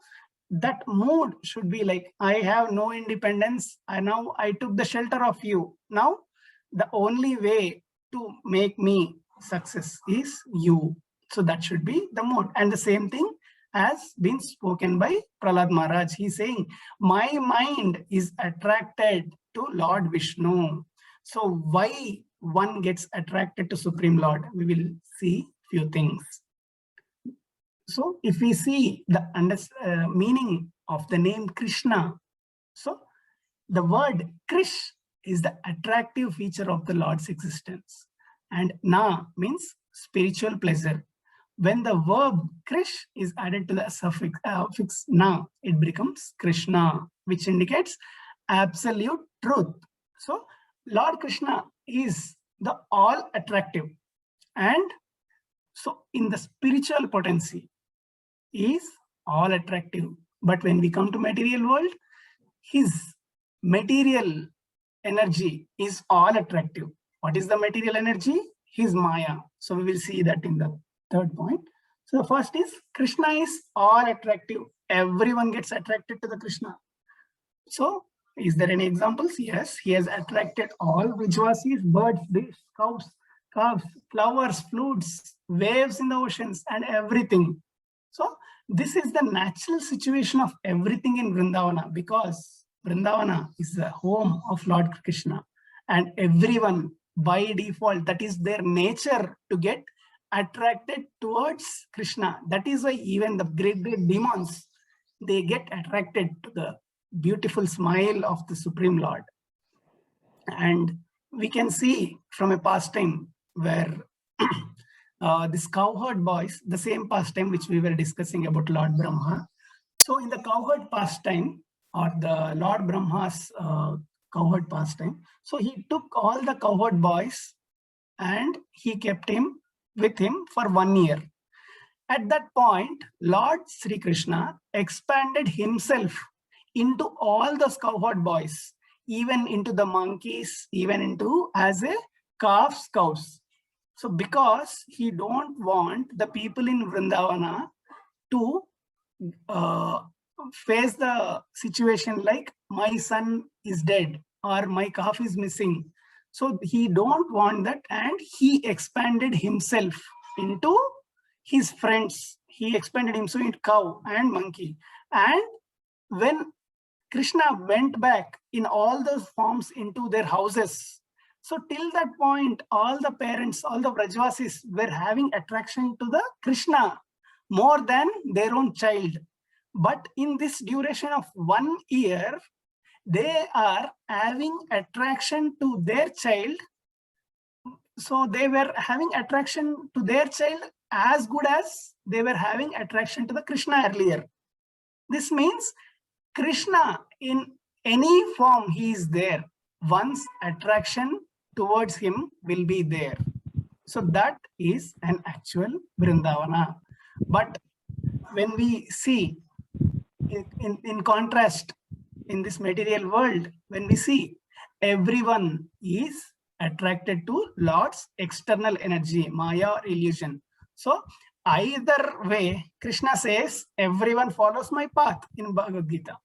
that mood should be like, I have no independence. Now I took the shelter of you. Now the only way to make me success is you. So that should be the mood. And the same thing has been spoken by Prahlad Maharaj. He's saying, my mind is attracted to Lord Vishnu. So why one gets attracted to Supreme Lord? We will see few things. So if we see the meaning of the name Krishna, so the word Krish is the attractive feature of the Lord's existence. And Na means spiritual pleasure. When the verb Krish is added to the suffix Na, it becomes Krishna, which indicates absolute truth. So Lord Krishna is the all attractive. And so in the spiritual potency, is all attractive. But when we come to material world, his material energy is all attractive. What is the material energy? His Maya. So we will see that in the third point. So the first is Krishna is all attractive. Everyone gets attracted to the Krishna. So is there any examples? Yes, he has attracted all Vrijvasis, birds, beasts, cows, calves, flowers, flutes, waves in the oceans, and everything. So this is the natural situation of everything in Vrindavana, because Vrindavana is the home of Lord Krishna, and everyone by default, that is their nature to get attracted towards Krishna. That is why even the great demons, they get attracted to the beautiful smile of the Supreme Lord. And we can see from a pastime where this cowherd boys, the same pastime which we were discussing about Lord Brahma. So in the cowherd pastime, or the Lord Brahma's cowherd pastime, so he took all the cowherd boys and he kept him with him for 1 year. At that point, Lord Sri Krishna expanded himself into all those cowherd boys, even into the monkeys, even into as a calf's cows. So because he don't want the people in Vrindavana to face the situation like my son is dead or my calf is missing. So he don't want that, and he expanded himself into his friends. He expanded himself into cow and monkey. And when Krishna went back in all those forms into their houses, so till that point, all the parents, all the Vrajvasis were having attraction to the Krishna more than their own child. But in this duration of 1 year, they are having attraction to their child. So they were having attraction to their child as good as they were having attraction to the Krishna earlier. This means Krishna in any form he is there, one's attraction towards him will be there. So that is an actual Vrindavana. But when we see in contrast in this material world, when we see everyone is attracted to Lord's external energy, Maya or illusion. So either way, Krishna says, everyone follows my path in Bhagavad Gita.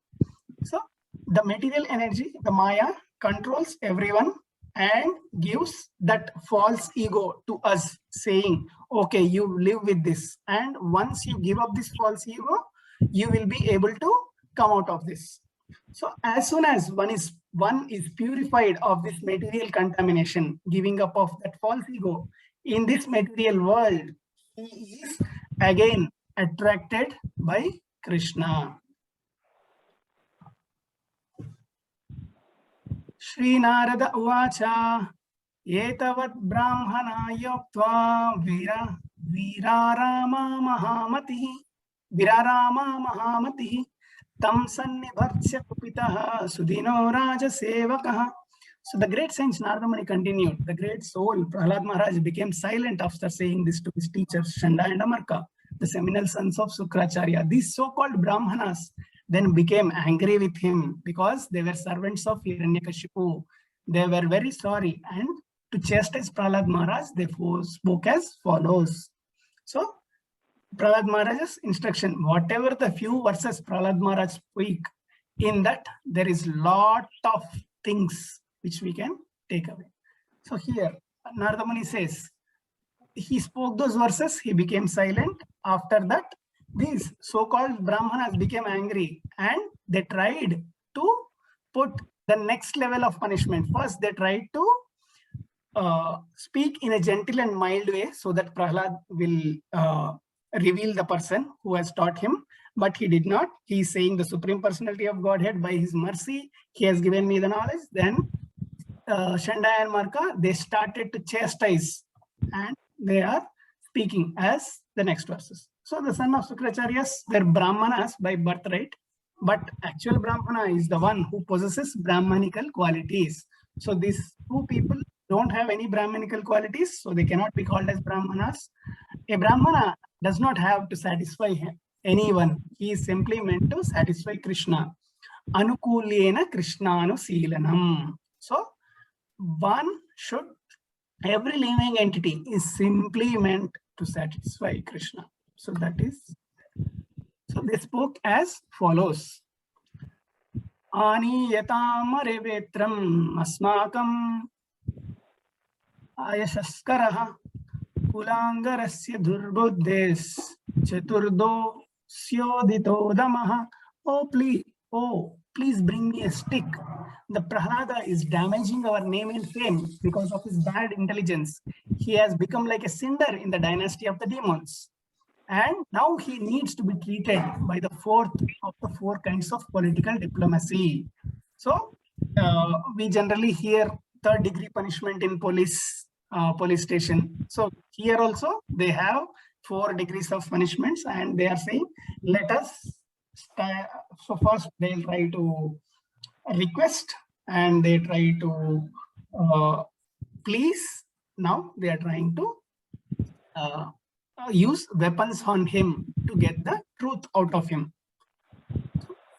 So the material energy, the Maya, controls everyone and gives that false ego to us, saying, okay, you live with this. And once you give up this false ego, you will be able to come out of this. So as soon as one is purified of this material contamination, giving up of that false ego, in this material world, he is again attracted by Krishna. Shri Narada Uvacha Etavat Brahmana Yoktva Virarama Mahamatihi Tam Sannibhatsya Kupitaha Sudino Raja Sevakaha. So the great saint Narada Muni continued. The great soul Prahlad Maharaj became silent after saying this to his teachers Shanda and Amarka, the seminal sons of Sukracharya. These so-called Brahmanas then became angry with him because they were servants of Hiranyakashipu. They were very sorry, and to chastise Prahlad Maharaj, they spoke as follows. So Prahlad Maharaj's instruction, whatever the few verses Prahlad Maharaj speak, in that there is lot of things which we can take away. So here Narada Muni says, he spoke those verses, he became silent. After that, these so-called Brahmanas became angry and they tried to put the next level of punishment. First, they tried to speak in a gentle and mild way so that Prahlad will reveal the person who has taught him, but he did not. He is saying the Supreme Personality of Godhead, by his mercy, he has given me the knowledge. Then Shanda and Marka, they started to chastise, and they are speaking as the next verses. So the son of Sukracharyas were Brahmanas by birthright, but actual Brahmana is the one who possesses Brahmanical qualities. So these two people don't have any Brahmanical qualities, so they cannot be called as Brahmanas. A Brahmana does not have to satisfy anyone. He is simply meant to satisfy Krishna. Anukulyena Krishnanu. So one should, every living entity is simply meant to satisfy Krishna. So that is, so they spoke as follows. Ani yatamare vetram asmakam ayashaskaraha kulangarasya durbuddhes chaturdo syodito damaha. Oh, please bring me a stick. The Prahlada is damaging our name and fame because of his bad intelligence. He has become like a cinder in the dynasty of the demons. And now he needs to be treated by the fourth of the four kinds of political diplomacy. So we generally hear third degree punishment in police station. So here also they have 4 degrees of punishments, and they are saying, let us so first they'll try to request, and they try to please. Now they are trying to use weapons on him to get the truth out of him.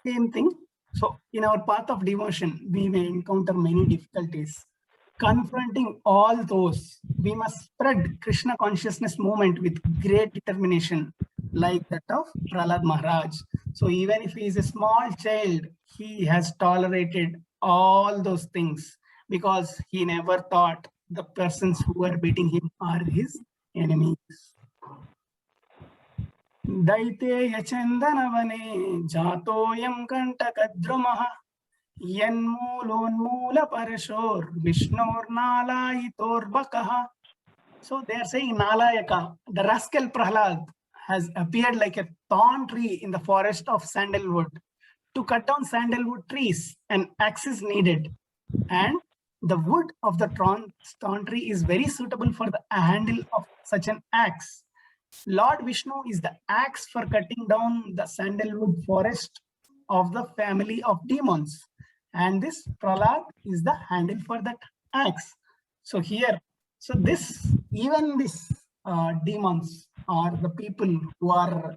Same thing. So in our path of devotion, we may encounter many difficulties. Confronting all those, we must spread Krishna consciousness movement with great determination, like that of Prahlad Maharaj. So even if he is a small child, he has tolerated all those things because he never thought the persons who were beating him are his enemies. दैतेय चंदनवने जातोयं कंटकद्रुमः यन्मूलोन्मूलपरशोर् विष्णोर्नालायितोर्बकः. So they are saying Nalayaka, the rascal Prahlad, has appeared like a thorn tree in the forest of sandalwood. To cut down sandalwood trees, an axe is needed, and the wood of the thorn tree is very suitable for the handle of such an axe. Lord Vishnu is the axe for cutting down the sandalwood forest of the family of demons, and this Prahlad is the handle for that axe. So here, so this, even this demons or the people who are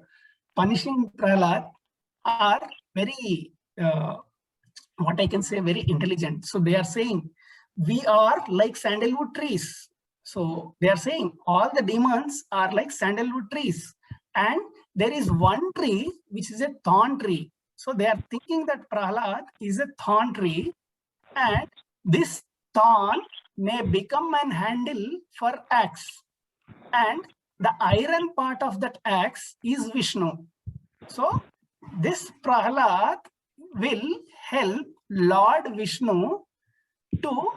punishing Prahlad are very, what I can say, very intelligent. So they are saying, we are like sandalwood trees. So they are saying all the demons are like sandalwood trees, and there is one tree which is a thorn tree. So they are thinking that Prahlad is a thorn tree, and this thorn may become an handle for axe, and the iron part of that axe is Vishnu. So this Prahlad will help Lord Vishnu to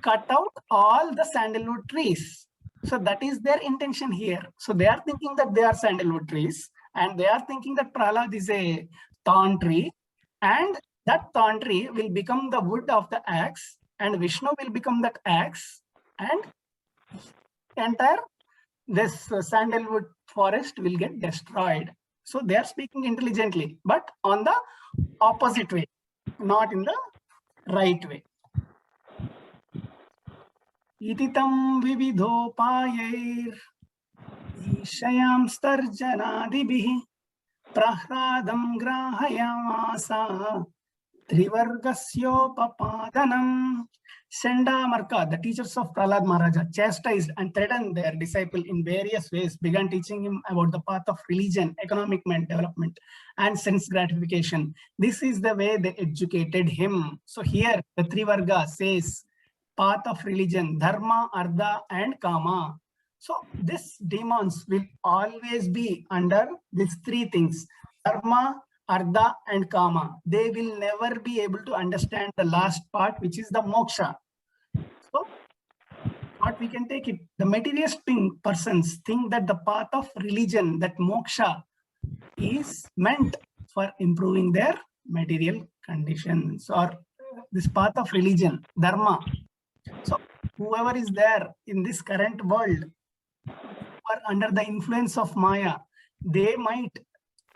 cut out all the sandalwood trees. So that is their intention here. So they are thinking that they are sandalwood trees, and they are thinking that Prahlad is a thorn tree, and that thorn tree will become the wood of the axe, and Vishnu will become that axe, and entire this sandalwood forest will get destroyed. So they are speaking intelligently, but on the opposite way, not in the right way. Ititam vividhopayair ishayam starjanadibhi prahladam grahayamasa trivargasyopapadanam. Sendamarka, the teachers of Prahlad Maharaja, chastised and threatened their disciple in various ways, began teaching him about the path of religion, economic development, and sense gratification. This is the way they educated him. So here the Trivarga says path of religion, dharma, artha, and kama. So these demons will always be under these three things: dharma, artha, and kama. They will never be able to understand the last part, which is the moksha. So what we can take it, the materialistic persons think that the path of religion, that moksha, is meant for improving their material conditions, or this path of religion, dharma. So whoever is there in this current world or under the influence of Maya, they might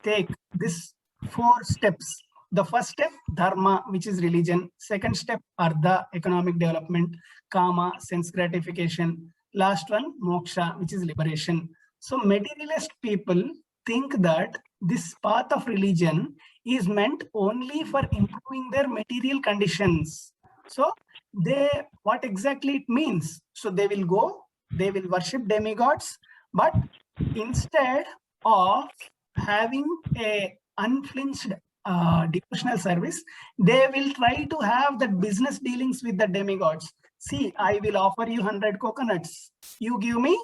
take this 4 steps. The first step, dharma, which is religion. Second step, artha, economic development. Kama, sense gratification. Last one, moksha, which is liberation. So materialist people think that this path of religion is meant only for improving their material conditions. So what exactly it means? So they will go, they will worship demigods, but instead of having a unflinched devotional service, they will try to have the business dealings with the demigods. See, I will offer you 100 coconuts. You give me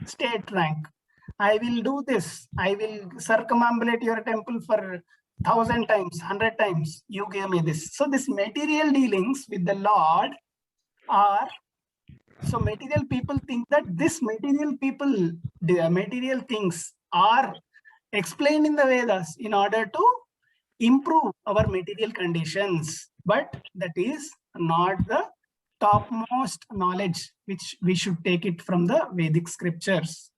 state rank. I will do this. I will circumambulate your temple for 1,000 times, 100 times. You give me this. So this material dealings with the Lord are, so material people think that this material people, the material things are explained in the Vedas in order to improve our material conditions. But that is not the topmost knowledge which we should take it from the Vedic scriptures.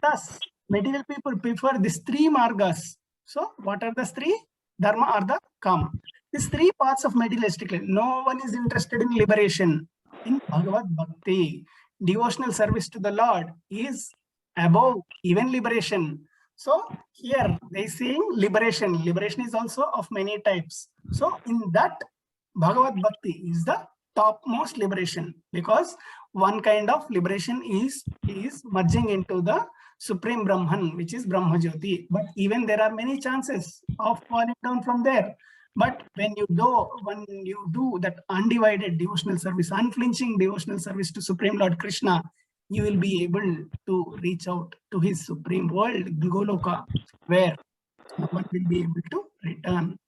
Thus, material people prefer these three margas. So, what are the three? Dharma, Artha, Kama. These three parts of materialistic life. No one is interested in liberation. In Bhagavad Bhakti, devotional service to the Lord is above even liberation. So, here they saying liberation. Liberation is also of many types. So, in that, Bhagavad Bhakti is the topmost liberation, because one kind of liberation is merging into the Supreme Brahman, which is Brahma Jyoti. But even there are many chances of falling down from there. But when you do that undivided devotional service, unflinching devotional service to Supreme Lord Krishna, you will be able to reach out to his supreme world, Goloka, where no one will be able to return.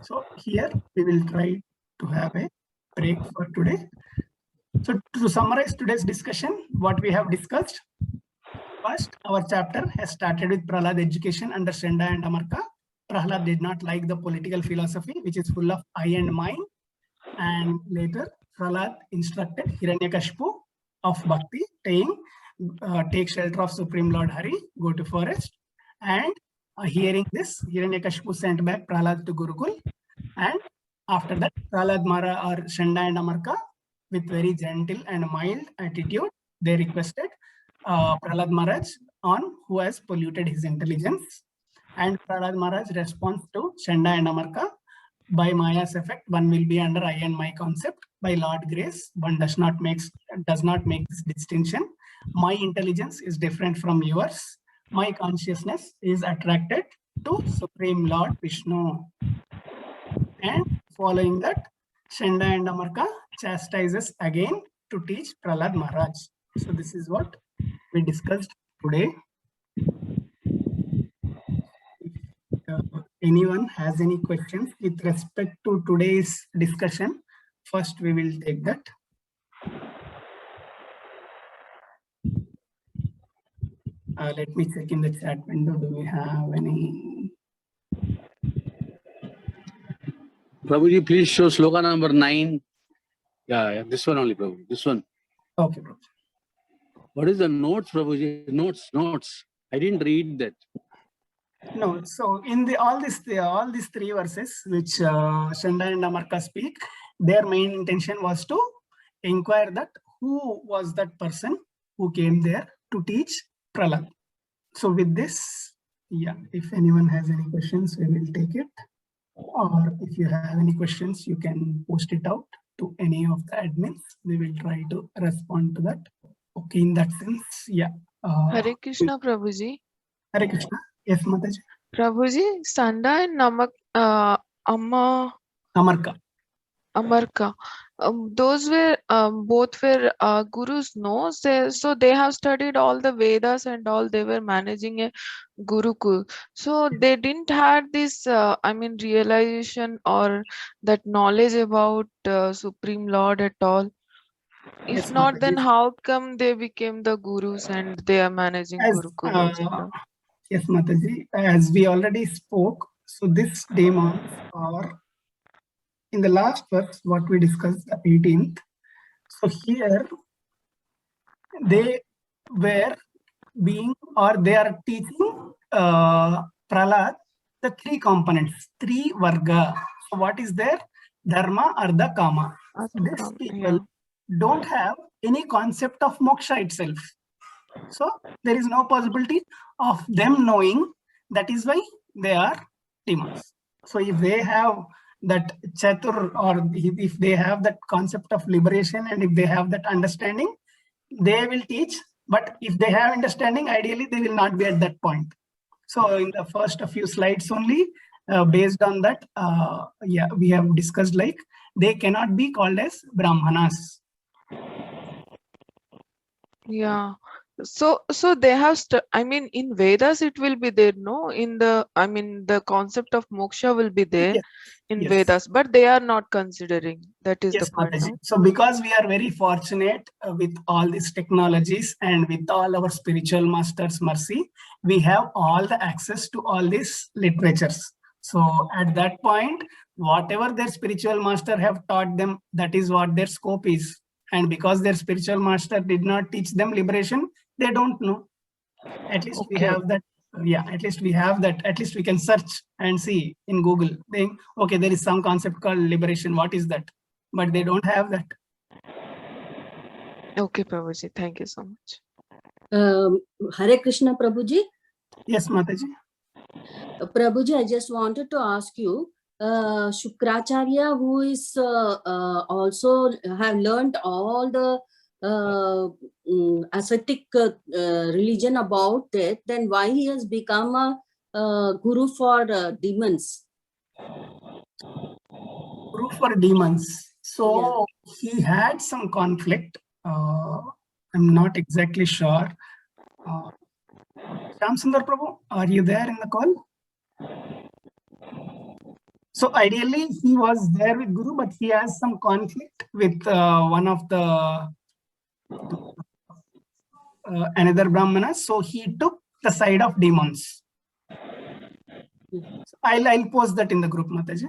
So here we will try to have a break for today. So to summarize today's discussion, what we have discussed: first, our chapter has started with Prahlad education under Shenda and Amarka. Prahlad did not like the political philosophy, which is full of I and mine. And later, Prahlad instructed Hiranyakashipu of Bhakti, saying, take shelter of Supreme Lord Hari, go to forest. And hearing this, Hiranyakashipu sent back Prahlad to Gurukul. And after that, Prahlad Mara or Shenda and Amarka, with very gentle and mild attitude, they requested Prahlad Maharaj on who has polluted his intelligence. And Prahlad Maharaj responds to Shenda and Amarka: by Maya's effect, one will be under I and my concept. By Lord grace, one does not make this distinction. My intelligence is different from yours. My consciousness is attracted to Supreme Lord Vishnu. And following that, Shenda and Amarka chastises again to teach Prahlad Maharaj. So this is what we discussed today. Anyone has any questions with respect to today's discussion? First, we will take that. Let me check in the chat window. Do we have any? Prabhuji, please show sloka number 9. Yeah, this one only, Prabhu. This one. Okay, Prabhu. What is the notes, Prabhuji? Notes. I didn't read that. No, so in all these three verses which Shenda and Amarka speak, their main intention was to inquire that who was that person who came there to teach Prahlad. So with this, yeah, if anyone has any questions, we will take it. Or if you have any questions, you can post it out to any of the admins. We will try to respond to that. Okay, in that sense, yeah. Hare Krishna, Prabhuji. Hare Krishna. Yes, Mataji. Prabhuji, Sanda and Amarka. Those were both were gurus, no? So they have studied all the Vedas and all. They were managing a Gurukul. So they didn't have this, realization or that knowledge about Supreme Lord at all. If Yes, not, Mataji. then how come they became the gurus and they are managing Gurukul, etc.? Yes, Mataji. As we already spoke, so this demons are in the last verse, what we discussed, the 18th. So here they were being, or they are teaching Prahlad the three components, three varga. So what is there? Dharma, Artha, Kama. So these people don't have any concept of moksha itself. So there is no possibility of them knowing. That is why they are demons. So if they have that chatur, or if they have that concept of liberation, and if they have that understanding, they will teach. But if they have understanding, ideally they will not be at that point. So in the first few slides only, based on that, yeah, we have discussed like they cannot be called as Brahmanas. Yeah. So they have, I mean, in Vedas it will be there, no? In the, I mean, the concept of moksha will be there Yes, in yes. Vedas, but they are not considering. That is the Yes, point, Mataji. no? So because we are very fortunate with all these technologies and with all our spiritual masters' mercy, we have all the access to all these literatures. So at that point, whatever their spiritual master have taught them, that is what their scope is. And because their spiritual master did not teach them liberation, they don't know. At least we Okay. have that. Yeah, at least we have that. At least we can search and see in Google. Think, okay, there is some concept called liberation. What is that? But they don't have that. Okay, Prabhuji, thank you so much. Hare Krishna, Prabhuji. Yes, Mataji. Prabhuji, I just wanted to ask you, Shukracharya, who is also have learned all the ascetic religion about it, then why he has become a guru for demons? Guru for demons. So he had some conflict. I'm not exactly sure. Shyam Sundar Prabhu, are you there in the call? So ideally, he was there with Guru, but he has some conflict with one of the another Brahmana. So he took the side of demons. So I'll post that in the group, Mataji.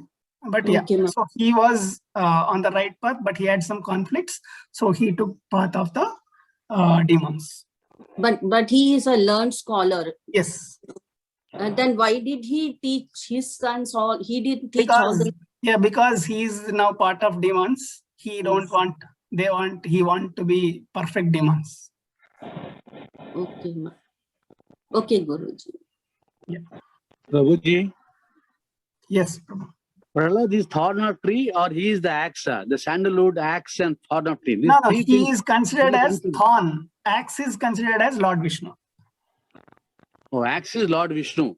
But yeah, Okay, so he was on the right path, but he had some conflicts. So he took path of the demons. but he is a learned scholar. Yes. And then why did he teach his sons all? He didn't teach all the. Because he's now part of demons. He don't Yes. want. He want to be perfect demons. Okay, okay, Guruji. Prabhuji, Yes, Prabhu. Prahlad is thorn of tree or he is the axe, the sandalwood, axe and thorn of tree. These No, three he things. is considered He as considered- thorn. Axe is considered as Lord Vishnu. Oh, axe is Lord Vishnu.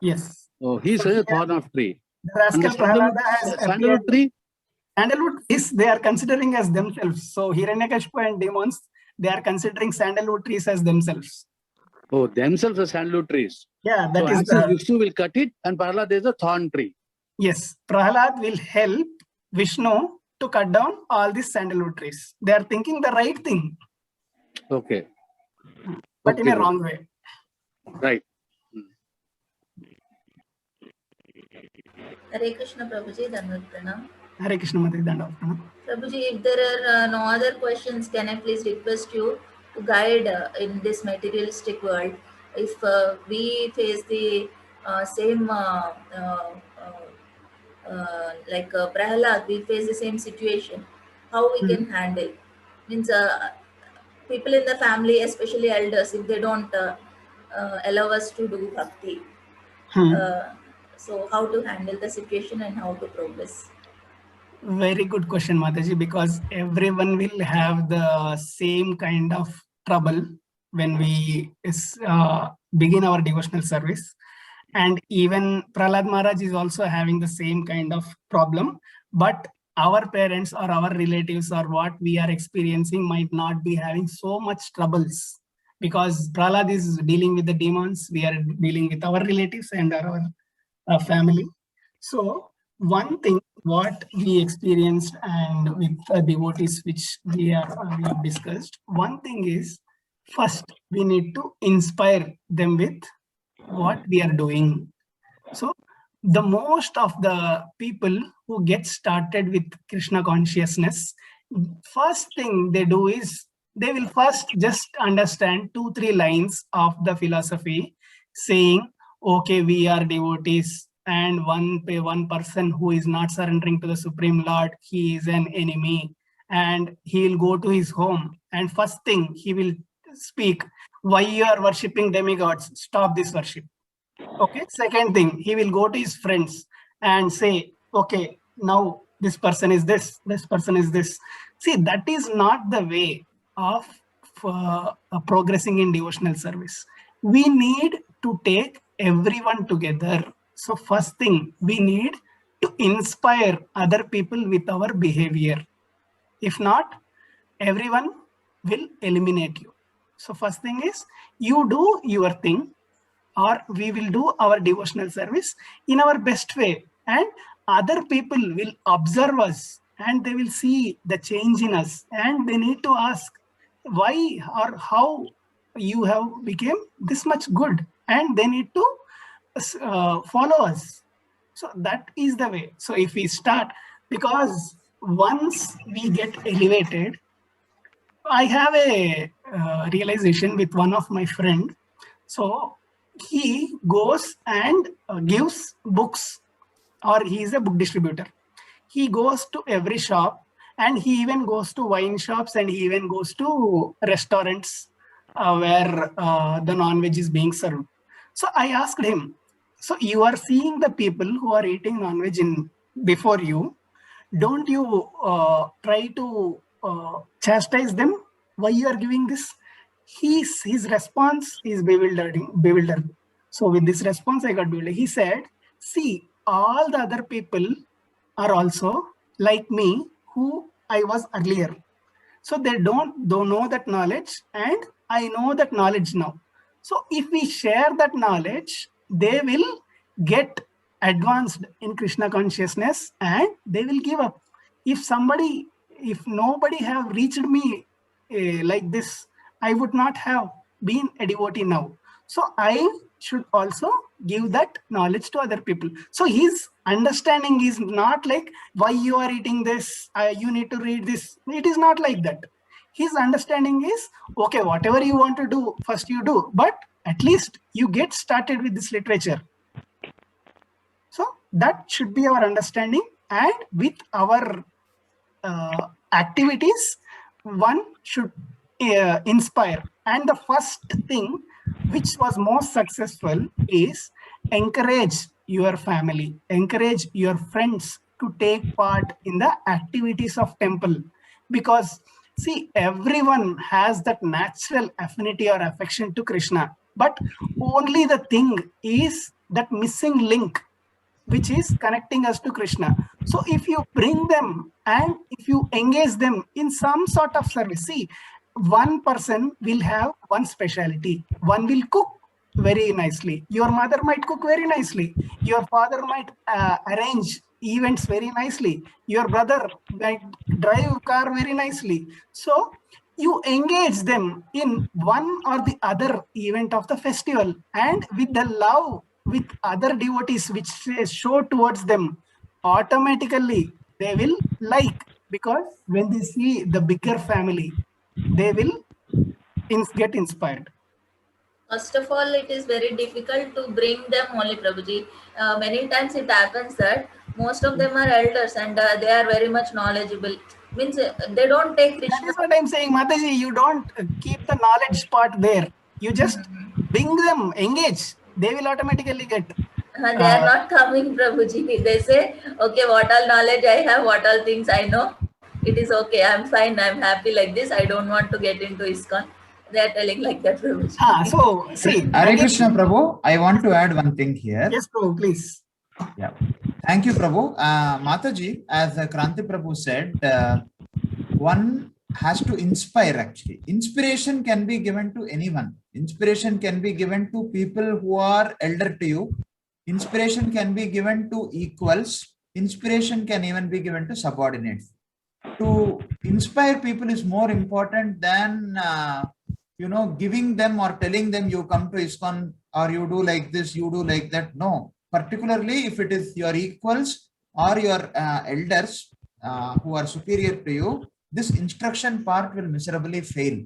Yes. Oh, he is So a here, thorn of tree. the And the rascal Prahalada has appeared. sandalwood tree? Sandalwood is they are considering as themselves. So Hiranyakashipu and demons, they are considering sandalwood trees as themselves. Oh, themselves are sandalwood trees. Yeah, that So is axe the Vishnu will cut it and Prahlad is a thorn tree. yes. Prahalad will help Vishnu to cut down all these sandalwood trees. They are thinking the right thing, Okay. but in Okay, a wrong way. right. Hare Krishna Prabhuji, Dhanvat Pranam. Hare Krishna Mataji Dandava. Prabhuji, if there are no other questions, can I please request you to guide in this materialistic world? If we face the same, like Prahalad, we face the same situation, how we can handle? Means people in the family, especially elders, if they don't allow us to do bhakti, so how to handle the situation and how to progress? Very good question, Mataji, because everyone will have the same kind of trouble when we begin our devotional service. And even Prahlad Maharaj is also having the same kind of problem. But our parents or our relatives or what we are experiencing might not be having so much troubles. Because Prahlad is dealing with the demons, we are dealing with our relatives and our family. So one thing what we experienced and with devotees which we have discussed, one thing is first we need to inspire them with what we are doing. So the most of the people who get started with Krishna consciousness, first thing they do is they will first just understand 2-3 lines of the philosophy saying, okay, we are devotees and one person who is not surrendering to the Supreme Lord, he is an enemy, and he will go to his home and first thing he will speak, why you are worshipping demigods, stop this worship. Okay, second thing, he will go to his friends and say, okay, now this person is this person is this. See, that is not the way of progressing in devotional service. We need to take everyone together. So first thing, we need to inspire other people with our behavior. If not, everyone will eliminate you. So first thing is, you do your thing, or we will do our devotional service in our best way, and other people will observe us and they will see the change in us, and they need to ask why or how you have become this much good, and they need to follow us. So that is the way. So if we start, because once we get elevated, I have a realization with one of my friend. So he goes and gives books, or he is a book distributor. He goes to every shop, and he even goes to wine shops, and he even goes to restaurants where the non-veg is being served. So I asked him, so you are seeing the people who are eating non-veg in before you, don't you try to chastise them? Why you are giving this? His response is bewildered. So with this response, I got bewildered. He said, see, all the other people are also like me, who I was earlier. So they don't know that knowledge, and I know that knowledge now. So if we share that knowledge, they will get advanced in Krishna consciousness, and they will give up. If nobody have reached me like this, I would not have been a devotee now. So I should also give that knowledge to other people. So his understanding is not like, why you are eating this, you need to read this. It is not like that. His understanding is, okay, whatever you want to do, first you do, but at least you get started with this literature. So that should be our understanding, and with our activities, one should inspire. And the first thing which was most successful is encourage your family, encourage your friends to take part in the activities of temple. Because see, everyone has that natural affinity or affection to Krishna, but only the thing is that missing link which is connecting us to Krishna. So if you bring them and if you engage them in some sort of service, see, one person will have one specialty. One will cook very nicely. Your mother might cook very nicely. Your father might arrange events very nicely. Your brother might drive a car very nicely. So you engage them in one or the other event of the festival, and with the love with other devotees which show towards them, automatically they will like, because when they see the bigger family, they will get inspired. First of all, it is very difficult to bring them only, Prabhuji. Many times it happens that most of them are elders, and they are very much knowledgeable. Means they don't take That Krishna. is what I'm saying, Mataji. You don't keep the knowledge part there. You just bring them, engage. They will automatically get. They are not coming, Prabhuji. They say, okay, what all knowledge I have, what all things I know, it is okay. I'm fine. I'm happy like this. I don't want to get into ISKCON. They are telling like that, Prabhuji. So see, Hare Krishna, Prabhu. I want to add one thing here. Yes, Prabhu, please. Yeah. Thank you, Prabhu. Mataji, as Kranti Prabhu said, one has to inspire actually. Inspiration can be given to anyone. Inspiration can be given to people who are elder to you. Inspiration can be given to equals. Inspiration can even be given to subordinates. To inspire people is more important than, giving them or telling them you come to ISKCON or you do like this, you do like that. No, particularly if it is your equals or your elders who are superior to you, this instruction part will miserably fail.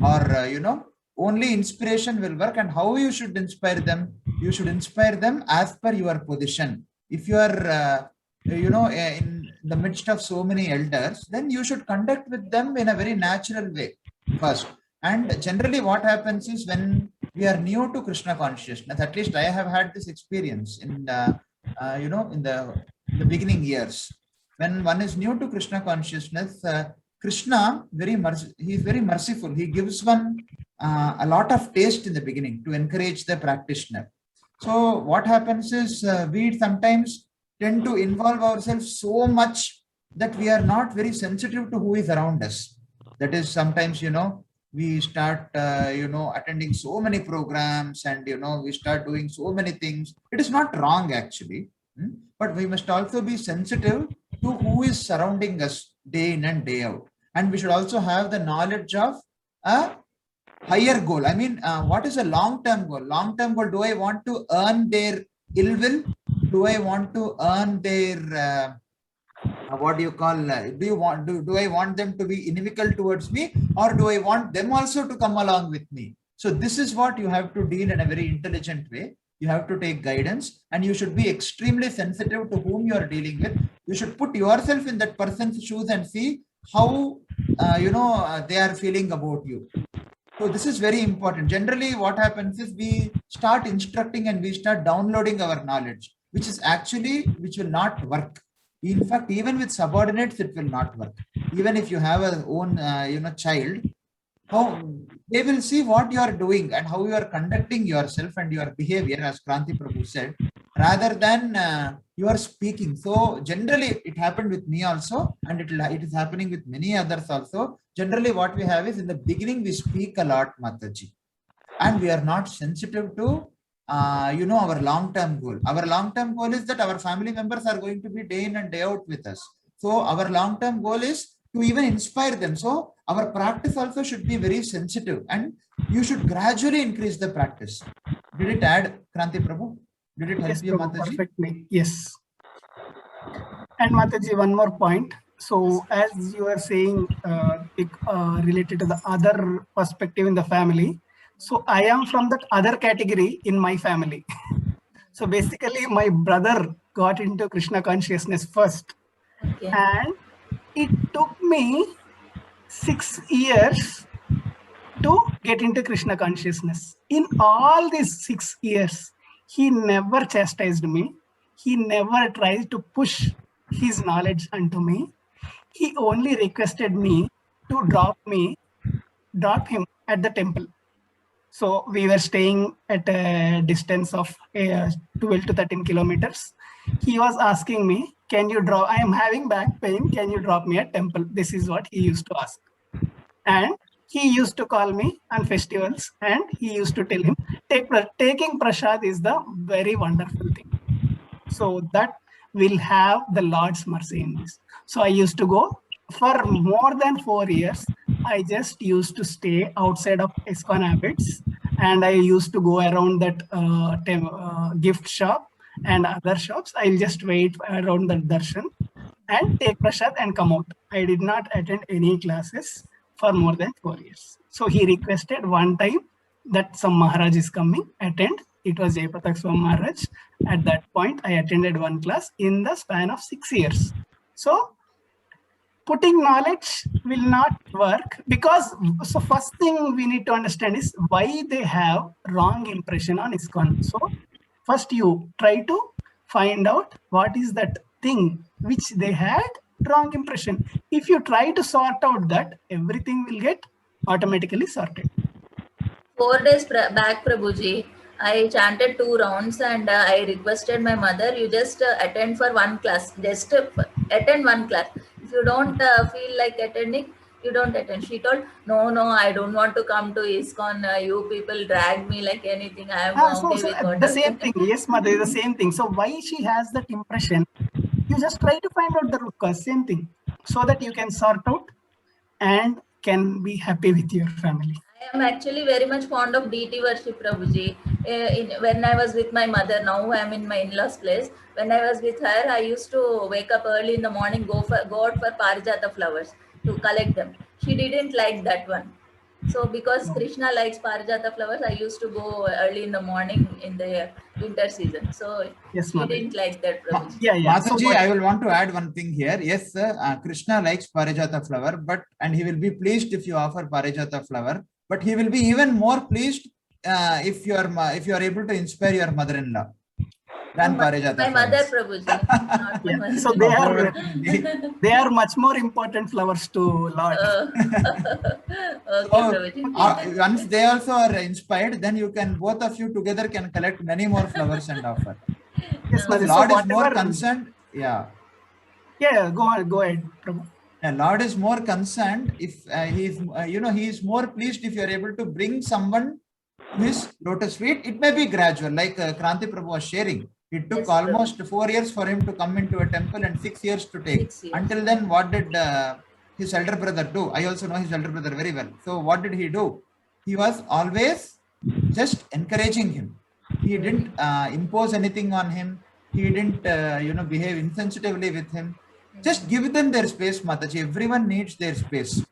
Or, only inspiration will work. And how you should inspire them? You should inspire them as per your position. If you are, in the midst of so many elders, then you should conduct with them in a very natural way first. And generally what happens is, when we are new to Krishna consciousness, at least I have had this experience in the beginning years. When one is new to Krishna consciousness, Krishna he is very merciful. He gives one a lot of taste in the beginning to encourage the practitioner. So what happens is, we sometimes tend to involve ourselves so much that we are not very sensitive to who is around us. That is, sometimes, we start, attending so many programs, and, we start doing so many things. It is not wrong actually. But we must also be sensitive to who is surrounding us day in and day out. And we should also have the knowledge of a higher goal. I mean, what is a long-term goal? Long-term goal, do I want to earn their ill will? Do I want to earn their, what do you call, do I want them to be inimical towards me, or do I want them also to come along with me? So this is what you have to deal in a very intelligent way. You have to take guidance, and you should be extremely sensitive to whom you are dealing with. You should put yourself in that person's shoes and see how, they are feeling about you. So this is very important. Generally, what happens is we start instructing and we start downloading our knowledge, which will not work. In fact, even with subordinates, it will not work. Even if you have a own, child, how they will see what you are doing and how you are conducting yourself and your behavior, as Kranti Prabhu said, rather than you are speaking. So generally, it happened with me also, and it is happening with many others also. Generally, what we have is, in the beginning, we speak a lot, Mataji, and we are not sensitive to our long-term goal. Our long-term goal is that our family members are going to be day in and day out with us. So our long-term goal is to even inspire them. So our practice also should be very sensitive, and you should gradually increase the practice. Did it add, Kranti Prabhu? Did it help Yes, you, Prabhu, Mataji? perfectly. Yes. And Mataji, one more point. So as you are saying, related to the other perspective in the family, so I am from that other category in my family. So basically, my brother got into Krishna consciousness first, Okay. and it took me 6 years to get into Krishna consciousness. In all these 6 years, he never chastised me. He never tried to push his knowledge onto me. He only requested me to drop him at the temple. So we were staying at a distance of 12 to 13 kilometers. He was asking me, can you drop, I am having back pain, can you drop me at temple? This is what he used to ask. And he used to call me on festivals, and he used to tell him, taking prasad is the very wonderful thing. So that will have the Lord's mercy in this. So I used to go for more than 4 years. I just used to stay outside of ISKCON habits, and I used to go around that gift shop and other shops. I'll just wait around the darshan and take prasad and come out. I did not attend any classes for more than 4 years. So he requested one time that some Maharaj is coming, attend. It was Jayapratak Swami Maharaj. At that point, I attended one class in the span of 6 years. So putting knowledge will not work, because so first thing we need to understand is why they have wrong impression on ISKCON. So first you try to find out what is that thing which they had wrong impression. If you try to sort out that, everything will get automatically sorted. 4 days back, Prabhuji, I chanted 2 rounds, and I requested my mother, you just attend for one class. Just attend one class. If you don't feel like attending, you don't attend. She told, no, I don't want to come to ISKCON. You people drag me like anything. I am okay with what the same thing. Yes, mother, the same thing. So why she has that impression? You just try to find out the root cause, same thing, so that you can sort out and can be happy with your family. I am actually very much fond of deity worship, Prabhuji. When I was with my mother, now I am in my in-laws' place. When I was with her, I used to wake up early in the morning, go out for Parijata flowers to collect them. She didn't like that one. So because Krishna likes Parijata flowers, I used to go early in the morning in the winter season. So yes, she didn't like that, Prabhuji. Yeah. Mataji, I will want to add one thing here. Yes, Krishna likes Parijata flower, and he will be pleased if you offer Parijata flower. But he will be even more pleased if you are able to inspire your mother-in-law than Parijata my flowers. mother, Prabhuji. Not my mother. So they are much more important flowers to Lord. Okay, Prabhuji. Once they also are inspired, then you can, both of you together can collect many more flowers and offer. Yes, mother. Lord So is more concerned. Yeah. Yeah, go ahead, Prabhu. Lord is more concerned if he is, he is more pleased if you are able to bring someone to his lotus feet. It may be gradual, like Kranti Prabhu was sharing. It took Yes, almost 4 years for him to come into a temple and 6 years to take. 6 years. Until then, what did his elder brother do? I also know his elder brother very well. So what did he do? He was always just encouraging him. He didn't impose anything on him. He didn't, behave insensitively with him. Just give them their space, Mataji. Everyone needs their space.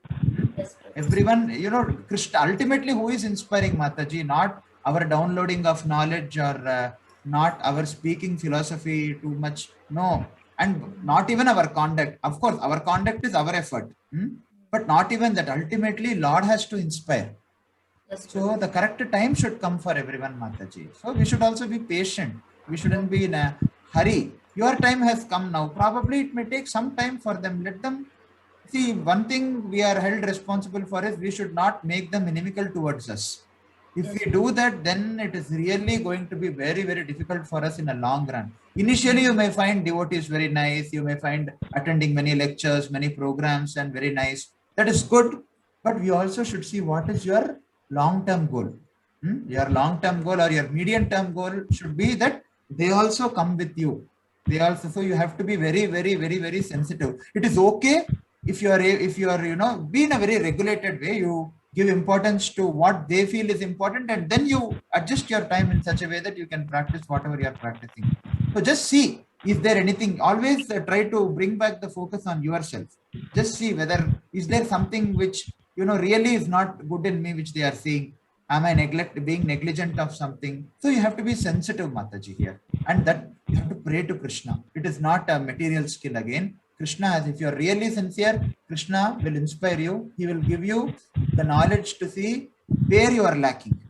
Yes, Prabhu. Everyone, Krishna, ultimately, who is inspiring, Mataji? Not our downloading of knowledge or not our speaking philosophy too much. No. And not even our conduct. Of course, our conduct is our effort. But not even that. Ultimately, Lord has to inspire. Yes, So Prabhu. the correct time should come for everyone, Mataji. So we should also be patient. We shouldn't be in a hurry. Your time has come now. Probably it may take some time for them. Let them see. One thing we are held responsible for is we should not make them inimical towards us. If Yes. we do that, then it is really going to be very, very difficult for us in a long run. Initially, you may find devotees very nice. You may find attending many lectures, many programs, and very nice. That is good. But we also should see what is your long-term goal. Your long-term goal or your medium-term goal should be that they also come with you. They also, so you have to be very, very, very, very sensitive. It is okay if you are, be in a very regulated way. You give importance to what they feel is important, and then you adjust your time in such a way that you can practice whatever you are practicing. So just see, is there anything? Always try to bring back the focus on yourself. Just see whether is there something which really is not good in me, which they are seeing. Am I being negligent of something? So you have to be sensitive, Mataji, here. And that you have to pray to Krishna. It is not a material skill again. Krishna, if you are really sincere, Krishna will inspire you. He will give you the knowledge to see where you are lacking.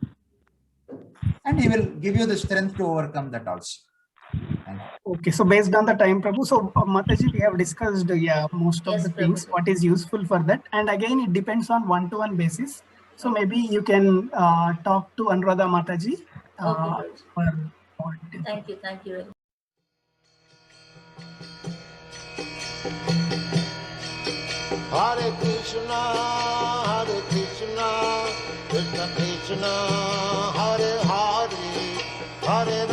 And he will give you the strength to overcome that also. Thank you. Okay, so based on the time, Prabhu, so Mataji, we have discussed most of Yes, the things, Prabhu. what is useful for that. And again, it depends on one-to-one basis. So maybe you can talk to Anuradha Mataji. Okay, Prabhu. For more details. Thank you very much. Hare Krishna, Krishna Krishna, Hare Hare, Hare